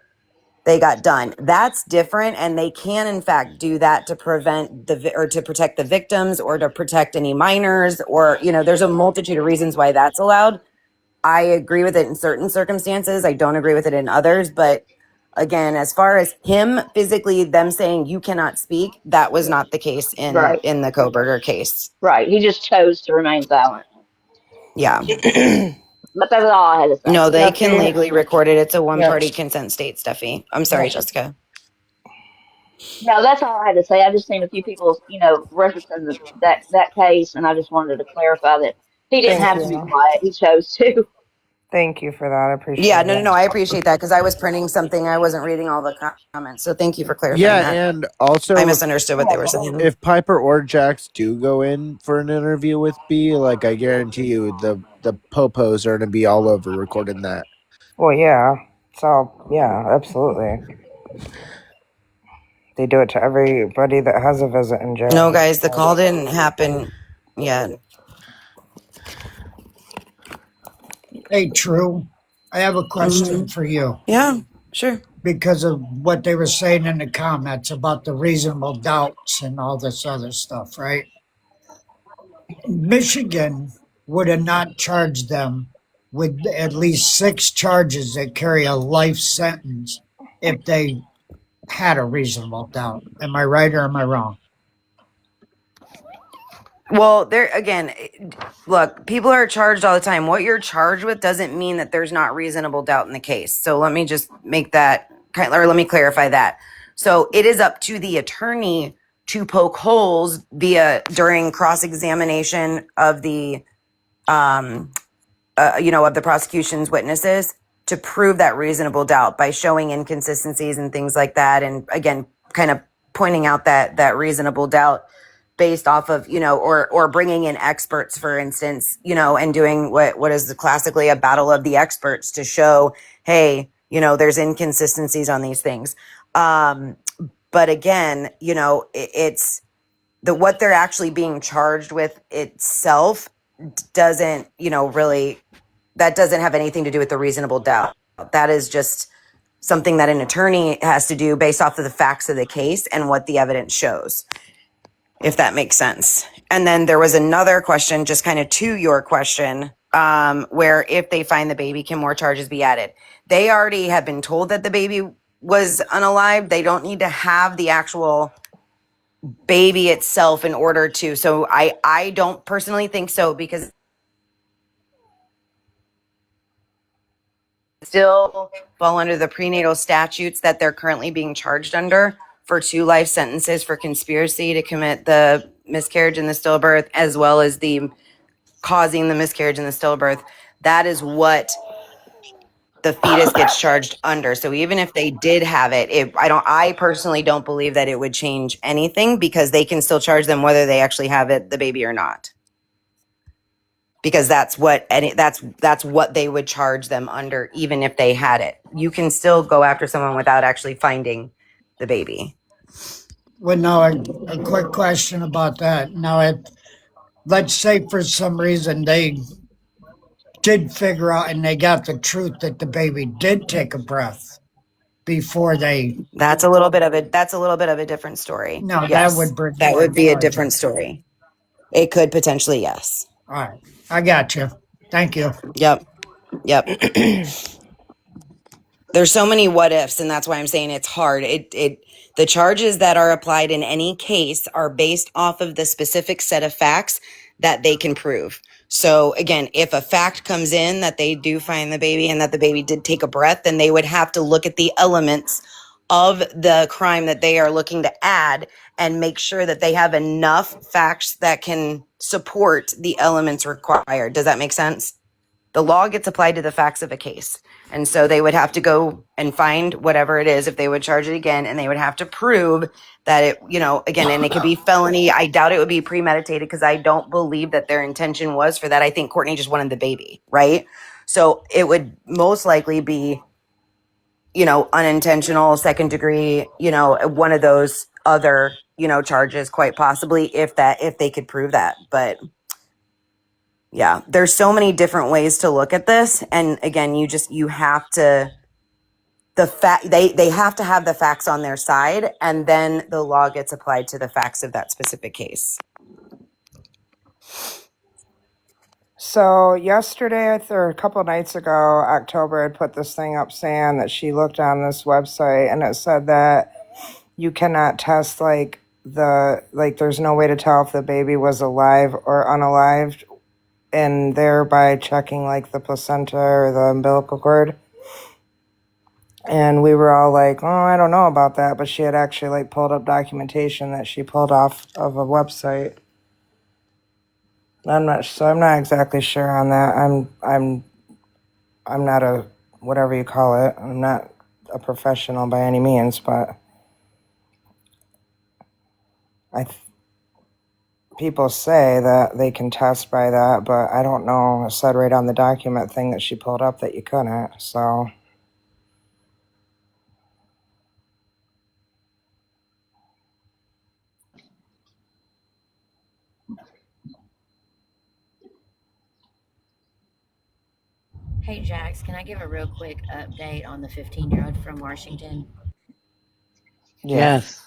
they got done. That's different, and they can in fact do that to prevent or to protect the victims or to protect any minors, or there's a multitude of reasons why that's allowed. I agree with it in certain circumstances. I don't agree with it in others, but again, as far as him physically, them saying you cannot speak, that was not the case in right, the Koberger case. right. He just chose to remain silent. Yeah. But that's all I had to say. No, they Yep. can legally record it. It's a Yep. one-party consent state, Steffi. I'm sorry, Yeah. Jessica. No, that's all I had to say. I just seen a few people, referencing that case, and I just wanted to clarify that he didn't Thank have to be you. quiet. He chose to. Thank you for that. I Yeah, appreciate no, it. I appreciate that because I was printing something. I wasn't reading all the comments. So thank you for clarifying Yeah, that. and I also misunderstood what they were saying. if Piper or Jax do go in for an interview with B, like I guarantee you the popos are gonna be all over recording that. Well, yeah. So, yeah, absolutely. They do it to everybody that has a visit in No, jail. guys, the call didn't happen yet. Hey, True, I have a question for you Yeah, sure. because of what they were saying in the comments about the reasonable doubts and all this other stuff, right? Michigan would have not charged them with at least 6 charges that carry a life sentence if they had a reasonable doubt. Am I right or am I wrong? Well, there again, look, people are charged all the time. What you're charged with doesn't mean that there's not reasonable doubt in the case. So let me just make that or let me clarify that. So it is up to the attorney to poke holes during cross examination of the um of the prosecution's witnesses to prove that reasonable doubt by showing inconsistencies and things like that. And again, kind of pointing out that reasonable doubt based off of, or bringing in experts, for instance, and doing what is classically a battle of the experts to show, hey, there's inconsistencies on these things. But again, it's what they're actually being charged with itself doesn't, really, that doesn't have anything to do with the reasonable doubt. That is just something that an attorney has to do based off of the facts of the case and what the evidence shows, if that makes sense. And then there was another question, just kind of to your question, where if they find the baby, can more charges be added? They already have been told that the baby was unalive. They don't need to have the actual baby itself in order to. So I don't personally think so, because still fall under the prenatal statutes that they're currently being charged under for 2 life sentences for conspiracy to commit the miscarriage and the stillbirth, as well as the causing the miscarriage and the stillbirth. That is what the fetus gets charged under. So even if they did have I personally don't believe that it would change anything, because they can still charge them whether they actually have the baby or not, because that's what they would charge them under, even if they had it. You can still go after someone without actually finding the baby. Well, now a quick question about that. Now, let's say for some reason they did figure out and they got the truth that the baby did take a breath before they. That's a little bit of a different story. No, that Yes, would bring that more would be a charges. different story. It could potentially, yes. All right, I got you. Thank you. Yep. There's so many what ifs, and that's why I'm saying it's hard. The charges that are applied in any case are based off of the specific set of facts that they can prove. So again, if a fact comes in that they do find the baby and that the baby did take a breath, then they would have to look at the elements of the crime that they are looking to add and make sure that they have enough facts that can support the elements required. Does that make sense? The law gets applied to the facts of a case. And so they would have to go and find whatever it is if they would charge it again, and they would have to prove that it, again, and it could be felony. I doubt it would be premeditated, because I don't believe that their intention was for that. I think Courtney just wanted the baby, right? So it would most likely be, unintentional, second degree, one of those other, charges, quite possibly, if they could prove that. But yeah, there's so many different ways to look at this. And again, you have to, they have to have the facts on their side, and then the law gets applied to the facts of that specific case. So yesterday, or a couple of nights ago, October had put this thing up saying that she looked on this website and it said that you cannot test there's no way to tell if the baby was alive or unalived, and thereby checking like the placenta or the umbilical cord. And we were all like, oh, I don't know about that. But she had actually like pulled up documentation that she pulled off of a website. I'm not exactly sure on that. I'm not a, whatever you call it. I'm not a professional by any means, but people say that they can test by that, but I don't know. It said right on the document thing that she pulled up that you couldn't. So Hey, Jax, can I give a real quick update on the 15-year-old from Washington? yeah. Yes.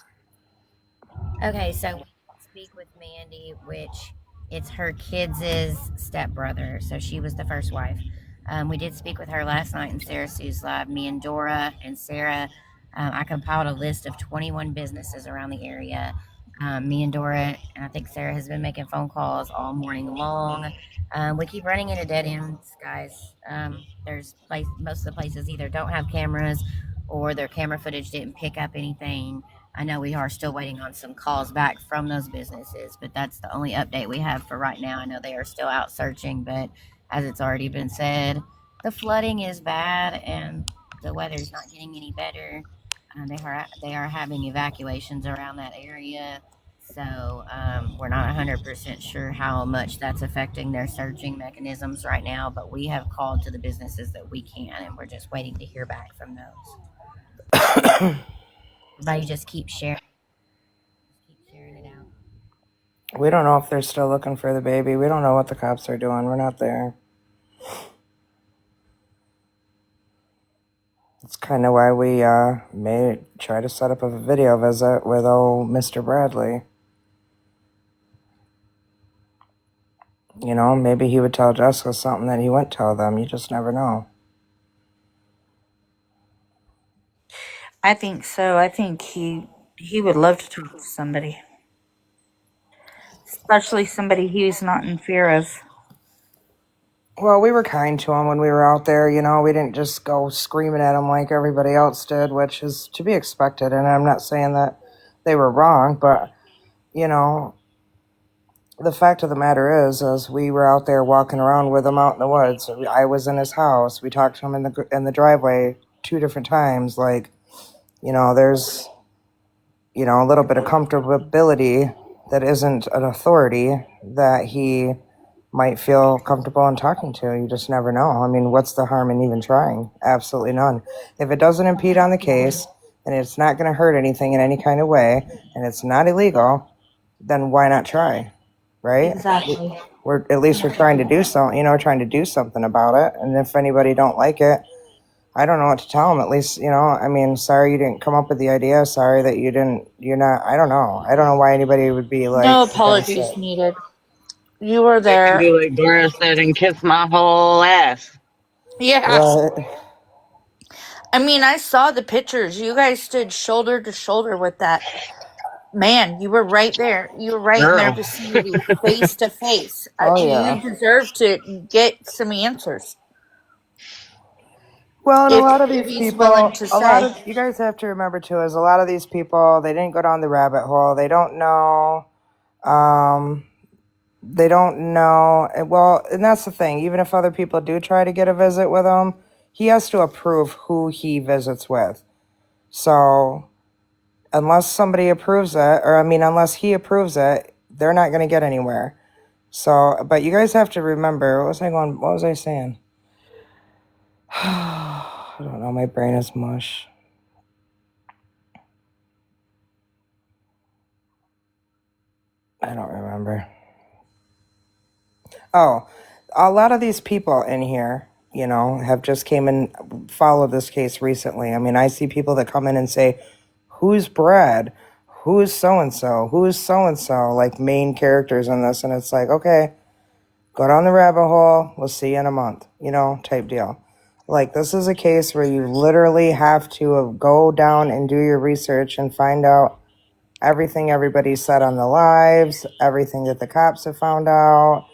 Okay, so we speak with Mandy, which it's her kids' stepbrother. So she was the first wife. We did speak with her last night in Sarah Sue's live. Me and Dora and Sarah, I compiled a list of 21 businesses around the area. Me and Dora, and I think Sarah has been making phone calls all morning long. We keep running into dead ends, guys. Most of the places either don't have cameras or their camera footage didn't pick up anything. I know we are still waiting on some calls back from those businesses, but that's the only update we have for right now. I know they are still out searching, but as it's already been said, the flooding is bad and the weather's not getting any better. They are having evacuations around that area. So we're not 100% sure how much that's affecting their searching mechanisms right now, but we have called to the businesses that we can, and we're just waiting to hear back from those. Everybody just keep sharing it out. We don't know if they're still looking for the baby. We don't know what the cops are doing. We're not there. It's kind of why we may try to set up a video visit with old Mr. Bradley. You know, maybe he would tell Jessica something that he wouldn't tell them. You just never know. I think so. I think he would love to talk to somebody, especially somebody he's not in fear of. Well, we were kind to him when we were out there. You know, we didn't just go screaming at him like everybody else did, which is to be expected. And I'm not saying that they were wrong, but, you know, the fact of the matter is we were out there walking around with him out in the woods. I was in his house. We talked to him in the driveway 2 different times. Like, you know, there's, you know, a little bit of comfortability that isn't an authority that he might feel comfortable in talking to. You just never know. I mean, what's the harm in even trying? Absolutely none. If it doesn't impede on the case and it's not going to hurt anything in any kind of way and it's not illegal, then why not try? Right? Exactly. We're at least we're trying to do something, you know, trying to do something about it. And if anybody don't like it, I don't know what to tell them. At least, you know, I mean, sorry you didn't come up with the idea. Sorry that you're not, I don't know. I don't know why anybody would be like No against it. apologies needed. You were They can there. do like Dora said and kiss my whole ass. Yeah. Right. I mean, I saw the pictures. You guys stood shoulder to shoulder with that man. You were right there. You were right in their Girl. vicinity, face to face. Oh, You yeah. deserve to get some answers Well, and a lot of if these he's willing people, to say. you guys have to remember too, is a lot of these people, they didn't go down the rabbit hole. They don't know. Um, they don't know. Well, and that's the thing. Even if other people do try to get a visit with him, he has to approve who he visits with. So unless somebody approves it, or I mean, unless he approves it, they're not going to get anywhere. So, but you guys have to remember, what was I saying? I don't know. My brain is mush. I don't remember. Oh, a lot of these people in here, you know, have just came and followed this case recently. I mean, I see people that come in and say, who's Brad? Who's so-and-so? Who's so-and-so? Like main characters in this. And it's like, okay, go down the rabbit hole. We'll see you in a month, you know, type deal. Like, this is a case where you literally have to go down and do your research and find out everything everybody said on the lives, everything that the cops have found out,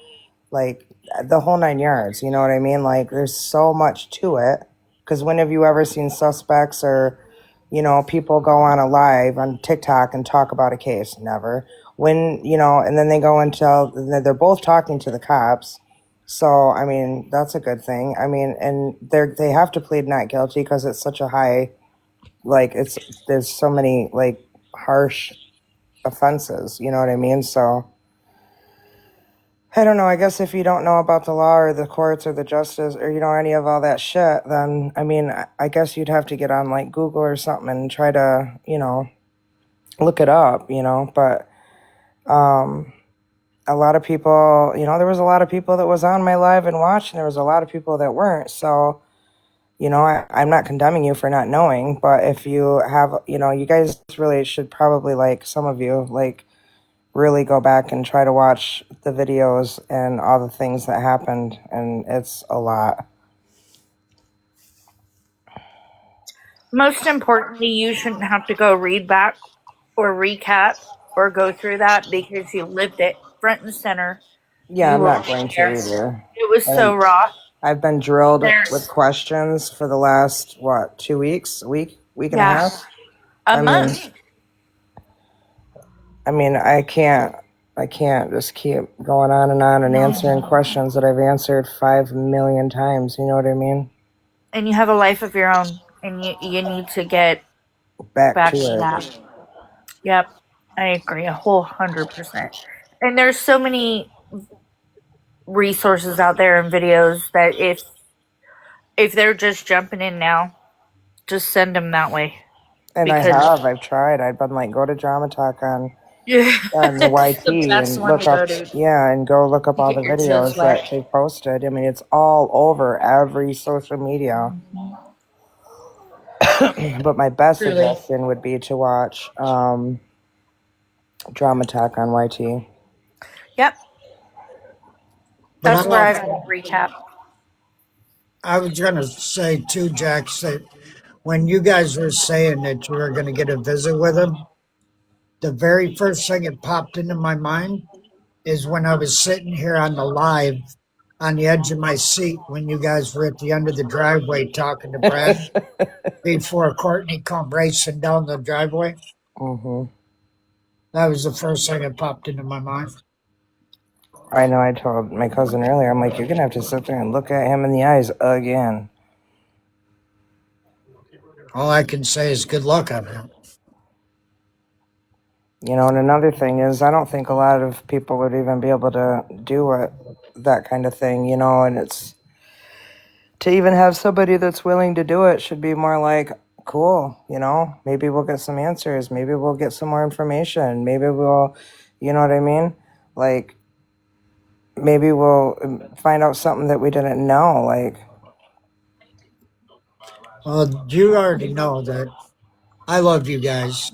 like the whole 9 yards. You know what I mean? Like, there's so much to it. Because when have you ever seen suspects or, people go on a live on TikTok and talk about a case? Never. When, and then they go and tell, they're both talking to the cops. So, I mean, that's a good thing. I mean, and they have to plead not guilty because it's such a high, like, there's so many, like, harsh offenses. You know what I mean? So, I don't know. I guess if you don't know about the law or the courts or the justice or, any of all that shit, then, I mean, I guess you'd have to get on like Google or something and try to, look it up, but, a lot of people, there was a lot of people that was on my live and watched, and there was a lot of people that weren't. So, I'm not condemning you for not knowing, but if you have, you guys really should probably, like, some of you, like, really go back and try to watch the videos and all the things that happened, and it's a lot. Most importantly, you shouldn't have to go read back or recap or go through that because you lived it front and center. Yeah, You I'm were not right going to there. either. It was so And raw. I've been drilled with There's, questions for the last, 2 weeks, week and a yeah, half. a I mean, month. I can't just keep going on and No. answering questions that I've answered 5 million times. You know what I mean? And you have a life of your own, and you need to get Back back to to it. that. Yep, I agree 100%. And there's so many resources out there and videos that if they're just jumping in now, just send them that way And because I've tried. I've been like, go to Drama Talk yeah, on the it's the YT best and one to go to go look up all get the your toes videos that wet. they posted. I mean, it's all over every social media. But my best Truly. suggestion would be to watch Drama Talk on YT. Yep, But that's where I've got a recap. I was going to say too, Jax, that when you guys were saying that you were going to get a visit with him, the very first thing that popped into my mind is when I was sitting here on the live on the edge of my seat when you guys were at the end of the driveway talking to Brad before Courtney come racing down the driveway. Mm-hmm. That was the first thing that popped into my mind. I know. I told my cousin earlier. I'm like, you're gonna have to sit there and look at him in the eyes again. All I can say is good luck on him. And another thing is, I don't think a lot of people would even be able to do that kind of thing. And it's to even have somebody that's willing to do it should be more like, cool. Maybe we'll get some answers. Maybe we'll get some more information. Maybe we'll, you know what I mean? Like, maybe we'll find out something that we didn't know. Like, Well, you already know that I love you guys.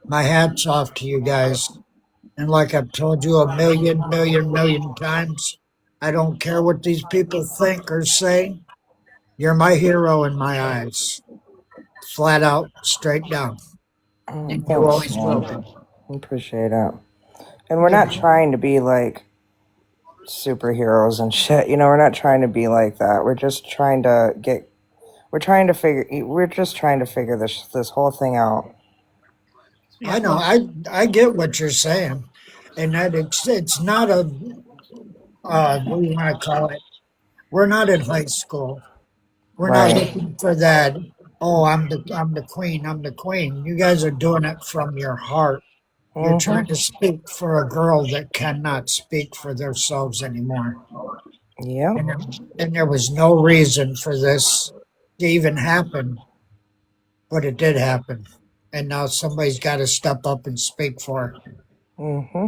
My hat's off to you guys. And like I've told you a million times, I don't care what these people think or say. You're my hero in my eyes. Flat out, straight down. And you thanks, always will man. be. Appreciate it. And we're Yep. not trying to be like superheroes and shit. We're not trying to be like that. We're just trying to figure this whole thing out. I know. I get what you're saying. And that it's not a what do you want to call it? We're not in high school. We're not Right. looking for that. Oh, I'm the queen. I'm the queen. You guys are doing it from your heart. You're trying to Mm-hmm. speak for a girl that cannot speak for themselves anymore. Yep. And there was no reason for this to even happen, but it did happen. And now somebody's got to step up and speak for her. Mm-hmm.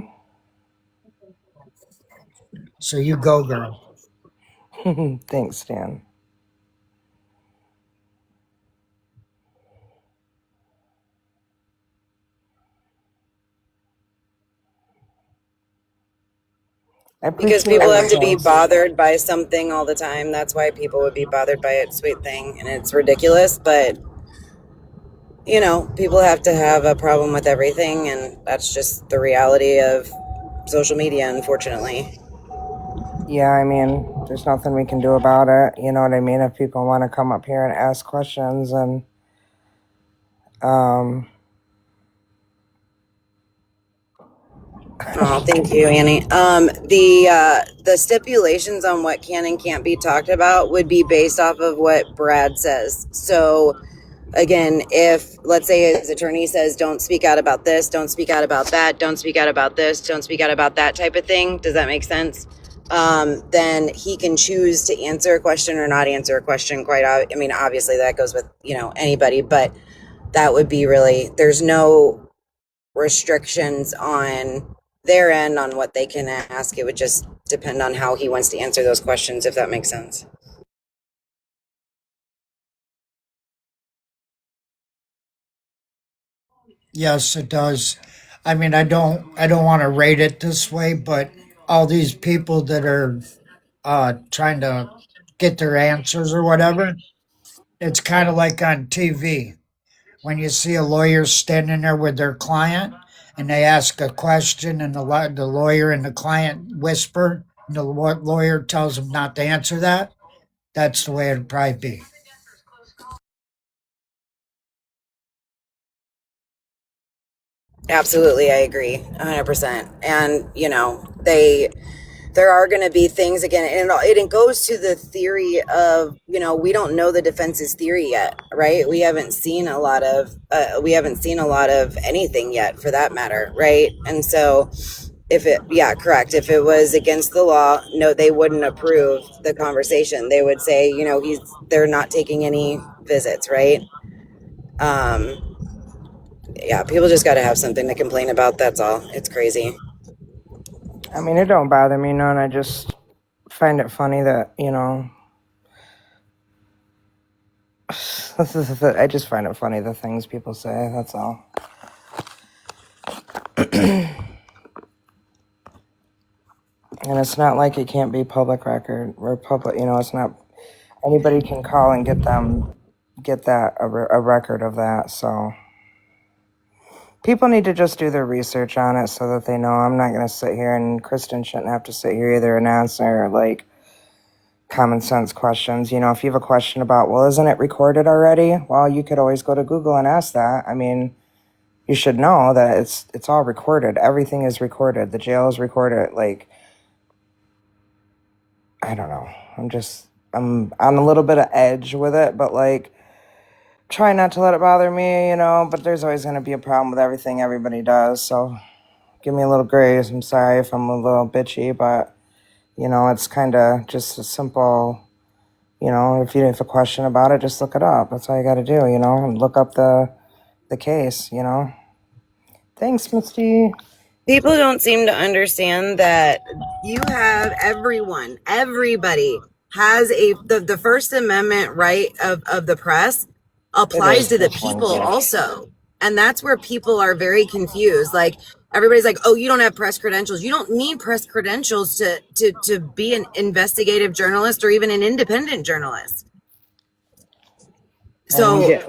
So you go, girl. Thanks, Dan. I Because appreciate people what have you to be guys. bothered by something all the time. That's why people would be bothered by it. Sweet thing. And it's ridiculous. But, people have to have a problem with everything. And that's just the reality of social media, unfortunately. Yeah, I mean, there's nothing we can do about it. You know what I mean? If people want to come up here and ask questions and um Oh, thank you, Annie. The stipulations on what can and can't be talked about would be based off of what Brad says. So again, if let's say his attorney says don't speak out about this, don't speak out about that, don't speak out about this, don't speak out about that type of thing, does that make sense? Then he can choose to answer a question or not answer a question. I mean, obviously that goes with, anybody, but that would be really, there's no restrictions on their end on what they can ask. It would just depend on how he wants to answer those questions, if that makes sense. Yes, it does. I mean, I don't want to rate it this way, but all these people that are trying to get their answers or whatever, it's kind of like on TV when you see a lawyer standing there with their client and they ask a question and the lawyer and the client whisper and the lawyer tells them not to answer that. That's the way it'd probably be. Absolutely, I agree 100%. And there are going to be things again, and it goes to the theory of, we don't know the defense's theory yet, right? We haven't seen a lot of anything yet, for that matter, right? And so correct, if it was against the law, no, they wouldn't approve the conversation. They would say, they're not taking any visits, right? um yeah, people just got to have something to complain about, that's all. It's crazy. I mean, it don't bother me none. I just find it funny that, I just find it funny the things people say, that's all. And it's not like it can't be public record or public, it's not, anybody can call and get a record of that. So people need to just do their research on it so that they know. I'm not going to sit here, and Kristen shouldn't have to sit here either and answer like common sense questions. If you have a question about, well, isn't it recorded already? Well, you could always go to Google and ask that. I mean, you should know that it's all recorded. Everything is recorded. The jail is recorded. Like, I don't know. I'm on a little bit of edge with it, but like, try not to let it bother me, but there's always going to be a problem with everything everybody does. So give me a little grace. I'm sorry if I'm a little bitchy, but, it's kind of just a simple, if you have a question about it, just look it up. That's all you got to do, and look up the case, Thanks, Misty. People don't seem to understand that you have everybody has the First Amendment right of the press It applies is to the this one, people yeah. also. And that's where people are very confused. Like, everybody's like, oh, you don't have press credentials. You don't need press credentials to be an investigative journalist or even an independent journalist. And So,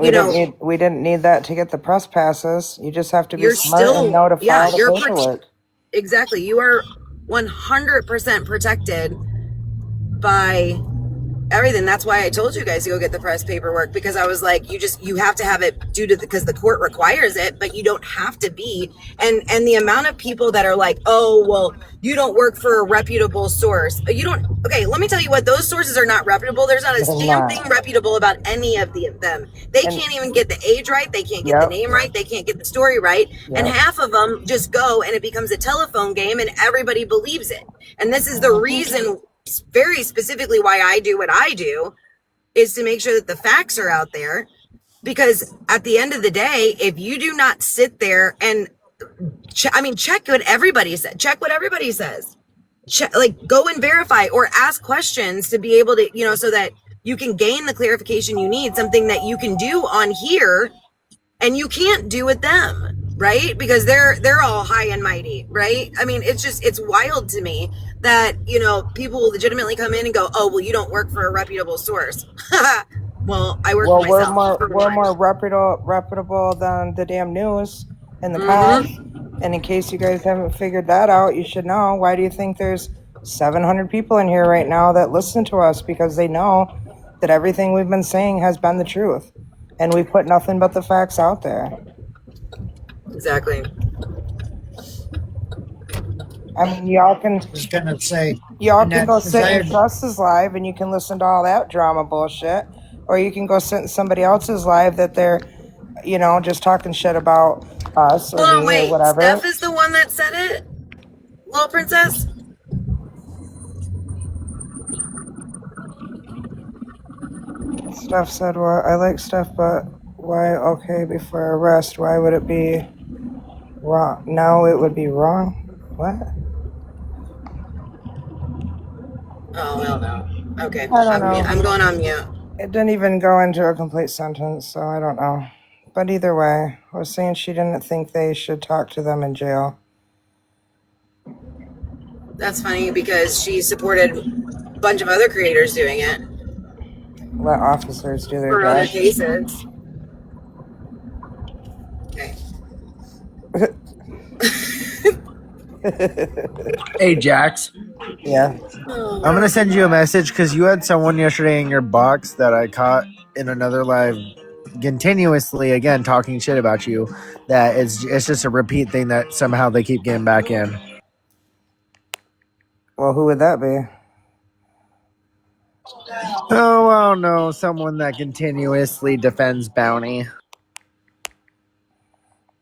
we didn't need that to get the press passes. You just have to be you're smart and still, know to yeah, file the paperwork. exactly. You are 100% protected by everything. That's why I told you guys to go get the press paperwork, because I was like, you have to have it because the court requires it, but you don't have to be. And the amount of people that are like, oh, well, you don't work for a reputable source. You don't. Okay, let me tell you what, those sources are not reputable. There's not a They're damn not. thing reputable about any of them. They And can't even get the age right. They can't get the yep, name right. They can't get the story right. And yep. half of them just go and it becomes a telephone game and everybody believes it. And this is the reason, very specifically, why I do what I do, is to make sure that the facts are out there. Because at the end of the day, if you do not sit there and check what everybody said, go and verify or ask questions to be able to, so that you can gain the clarification you need, something that you can do on here and you can't do with them, right? Because they're all high and mighty, right? I mean, it's wild to me that, people will legitimately come in and go, oh, well, you don't work for a reputable source. Well, I work for Well, myself. we're more reputable than the damn news and the cops. Mm-hmm. And in case you guys haven't figured that out, you should know. Why do you think there's 700 people in here right now that listen to us because they know that everything we've been saying has been the truth. And we put nothing but the facts out there. Exactly. I mean, y'all can I was gonna say, go because sit in Trust's live and you can listen to all that drama bullshit. Or you can go sit in somebody else's live that they're, just talking shit about us or Hold on, me or wait. whatever. Steph is the one that said it? Little princess? Steph said, well, I like Steph, but why okay before arrest? Why would it be wrong? No, it would be wrong. What? Oh, hell no. Okay. I don't know. I'm going on mute. It didn't even go into a complete sentence, so I don't know. But either way, I was saying she didn't think they should talk to them in jail. That's funny because she supported a bunch of other creators doing it Let officers do their for other job. cases. Okay. Hey, Jax. Yeah. I'm gonna send you a message because you had someone yesterday in your box that I caught in another live continuously again talking shit about you. That it's just a repeat thing that somehow they keep getting back in. Well, who would that be? Oh, I don't know, someone that continuously defends Bounty.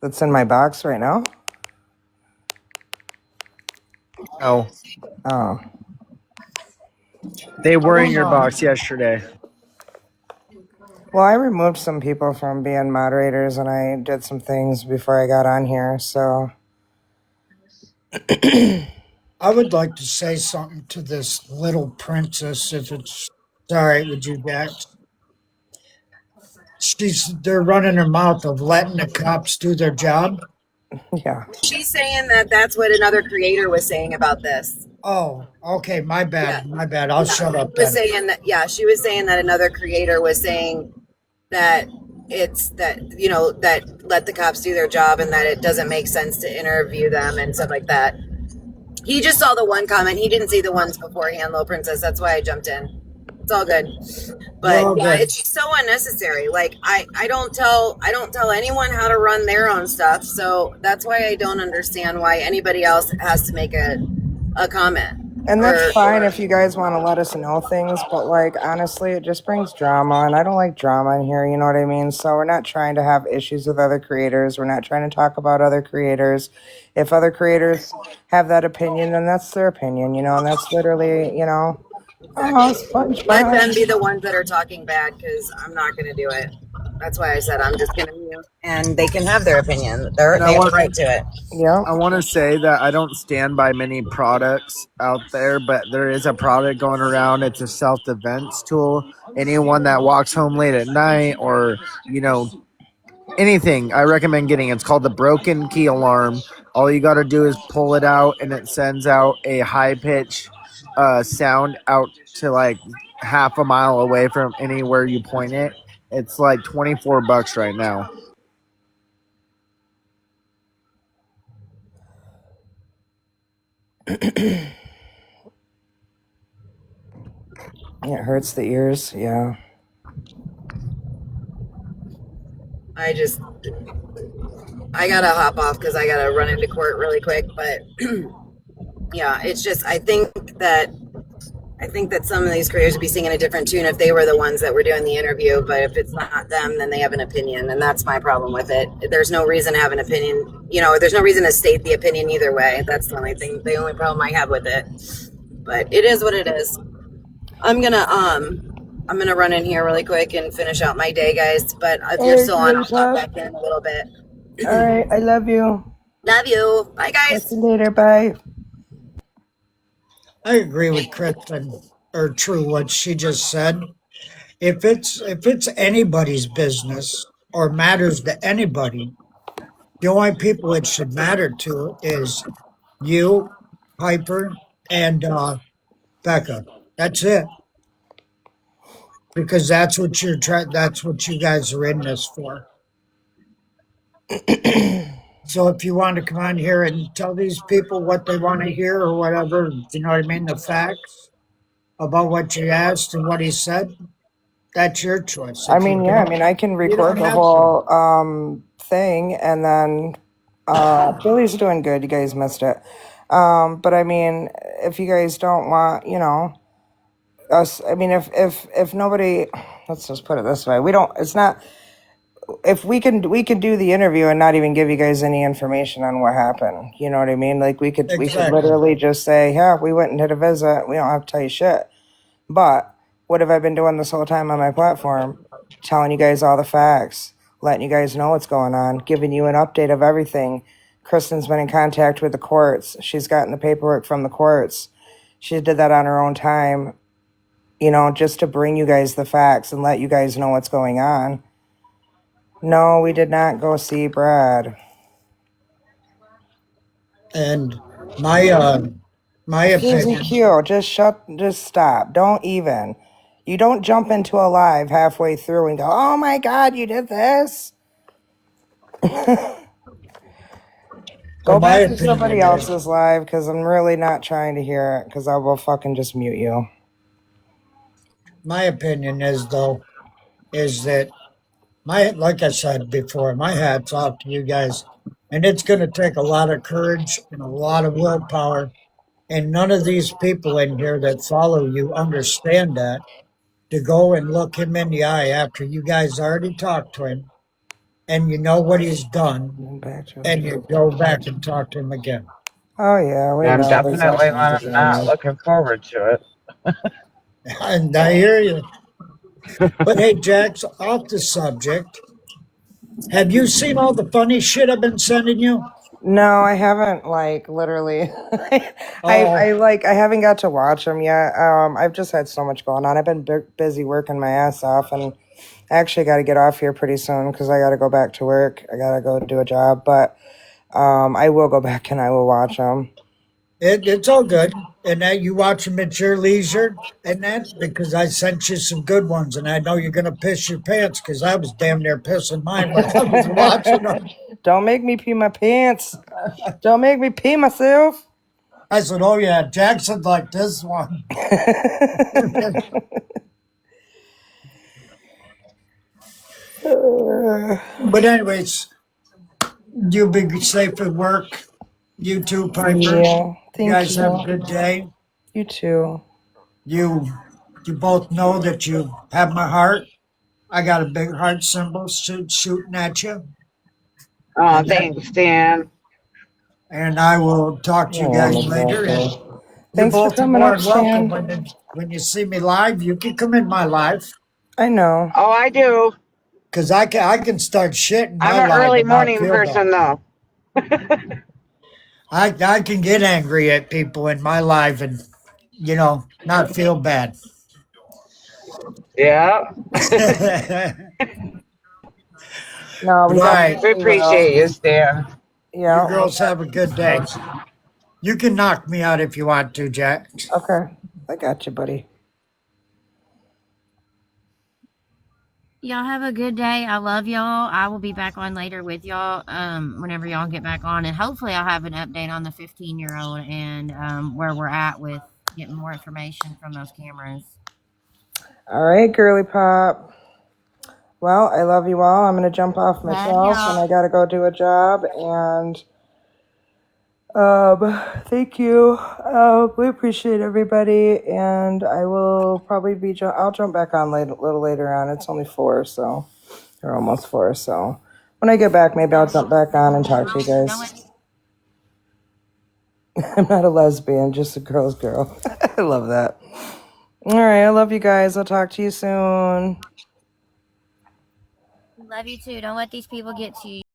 That's in my box right now? Oh, Oh. they were in don't your know. box yesterday. Well, I removed some people from being moderators and I did some things before I got on here, so. I would like to say something to this little princess, if it's all right with you, Jax. They're running her mouth of letting the cops do their job. Yeah. She's saying that that's what another creator was saying about this. Oh, okay, my Yeah. bad, my bad. I'll shut up She was then. saying that, yeah, she was saying that another creator was saying that it's that, that let the cops do their job and that it doesn't make sense to interview them and stuff like that. He just saw the one comment. He didn't see the ones beforehand, Little Princess. That's why I jumped in. It's all good. You're But all yeah, good. it's so unnecessary. Like I don't tell anyone how to run their own stuff. So that's why I don't understand why anybody else has to make a comment. And that's fine if you guys want to let us know things, but like honestly, it just brings drama, and I don't like drama in here, you know what I mean? So we're not trying to have issues with other creators. We're not trying to talk about other creators. If other creators have that opinion, then that's their opinion, and that's literally, oh, Let them SpongeBob. be the ones that are talking bad because I'm not going to do it. That's why I said I'm just going to mute, and they can have their opinion. And They have a right to it. Yep. I want to say that I don't stand by many products out there, but there is a product going around. It's a self defense tool. Anyone that walks home late at night or, anything, I recommend getting. It's called the Broken Key Alarm. All you got to do is pull it out, and it sends out a high pitch sound out to like half a mile away from anywhere you point it. It's like $24 right now. It hurts the ears, yeah. I gotta hop off because I gotta run into court really quick. But yeah, it's just I think that some of these creators would be singing a different tune if they were the ones that were doing the interview. But if it's not them, then they have an opinion, and that's my problem with it. There's no reason to have an opinion. There's no reason to state the opinion either way. That's the only thing, the only problem I have with it. But it is what it is. I'm gonna run in here really quick and finish out my day, guys. But if you're still on, I'll pop back in a little bit. All right, I love you. Love you. Bye, Talk guys. to you later, bye. I agree with Kristen or True what she just said. If it's anybody's business or matters to anybody, the only people it should matter to is you, Piper, and Becca. That's it. Because that's what that's what you guys are in this for. So if you want to come on here and tell these people what they want to hear or whatever, you know what I mean, the facts about what you asked and what he said, that's your choice. I If you mean, yeah, I don't, mean, I can you don't record the have to. whole thing, and then Billy's doing good. You guys missed it. But I mean, if you guys don't want, you know, us, I mean, if nobody, let's just put it this way, we don't. It's not. If we can do the interview and not even give you guys any information on what happened. You know what I mean? Like we could Exactly. literally just say, yeah, we went and did a visit. We don't have to tell you shit. But what have I been doing this whole time on my platform? Telling you guys all the facts, letting you guys know what's going on, giving you an update of everything. Kristen's been in contact with the courts. She's gotten the paperwork from the courts. She did that on her own time, you know, just to bring you guys the facts and let you guys know what's going on. No, we did not go see Brad. And my Susie opinion, Q, just stop. Don't even. You don't jump into a live halfway through and go, oh my God, you did this. well, Go my back to somebody opinion is, else's live because I'm really not trying to hear it because I will fucking just mute you. my opinion is though, is that like I said before, my hat's off to you guys. And it's going to take a lot of courage and a lot of willpower. And none of these people in here that follow you understand that to go and look him in the eye after you guys already talked to him and you know what he's done Back to and you go back and talk to him again. Oh yeah, we I'm know there's all definitely kinds of not drama. looking forward to it. And I hear you. But hey, Jax, off the subject, have you seen all the funny shit I've been sending you? No, I haven't like literally. Oh, I haven't got to watch them yet. I've just had so much going on. I've been busy working my ass off, and I actually got to get off here pretty soon because I got to go back to work. I got to go do a job, but I will go back and I will watch them. it's all good. And that you watch them at your leisure and that because I sent you some good ones and I know you're going to piss your pants because I was damn near pissing mine when I was watching them. Don't make me pee my pants. Don't make me pee myself. I said, oh yeah, Jackson liked this one. But anyways, you be safe at work. You too, Piper. Yeah, You thank guys have a you. good day. You too. You you both know that you have my heart. I got a big heart symbol shooting at you. Oh, And that thanks, Dan. and I will talk to you Yeah, guys later. And exactly. you're Thanks for both coming more up, than welcome Stan. when you see me live. You can come in my live I know. Oh, I do. because I can start shit in I'm my an live early and not morning feel bad. person, though. I can get angry at people in my live and not feel bad. Yeah, No, But we all right, we definitely will. appreciate you, Stan. you Yeah. girls have a good day. You can knock me out if you want to, Jack. Okay. I got you, buddy. Y'all have a good day. I love y'all. I will be back on later with y'all whenever y'all get back on. And hopefully I'll have an update on the 15-year-old and where we're at with getting more information from those cameras. All right, girly pop. Well, I love you all. I'm gonna jump off Love myself, and y'all. I gotta go do a job. And thank you. We appreciate everybody, and I will probably be. I'll jump back on a little later on. It's only 4, so or almost 4. So when I get back, maybe I'll Don't jump back on and talk to you don't guys. let I'm not a lesbian, just a girl's girl. I love that. All right, I love you guys. I'll talk to you soon. love you too. Don't let these people get to you.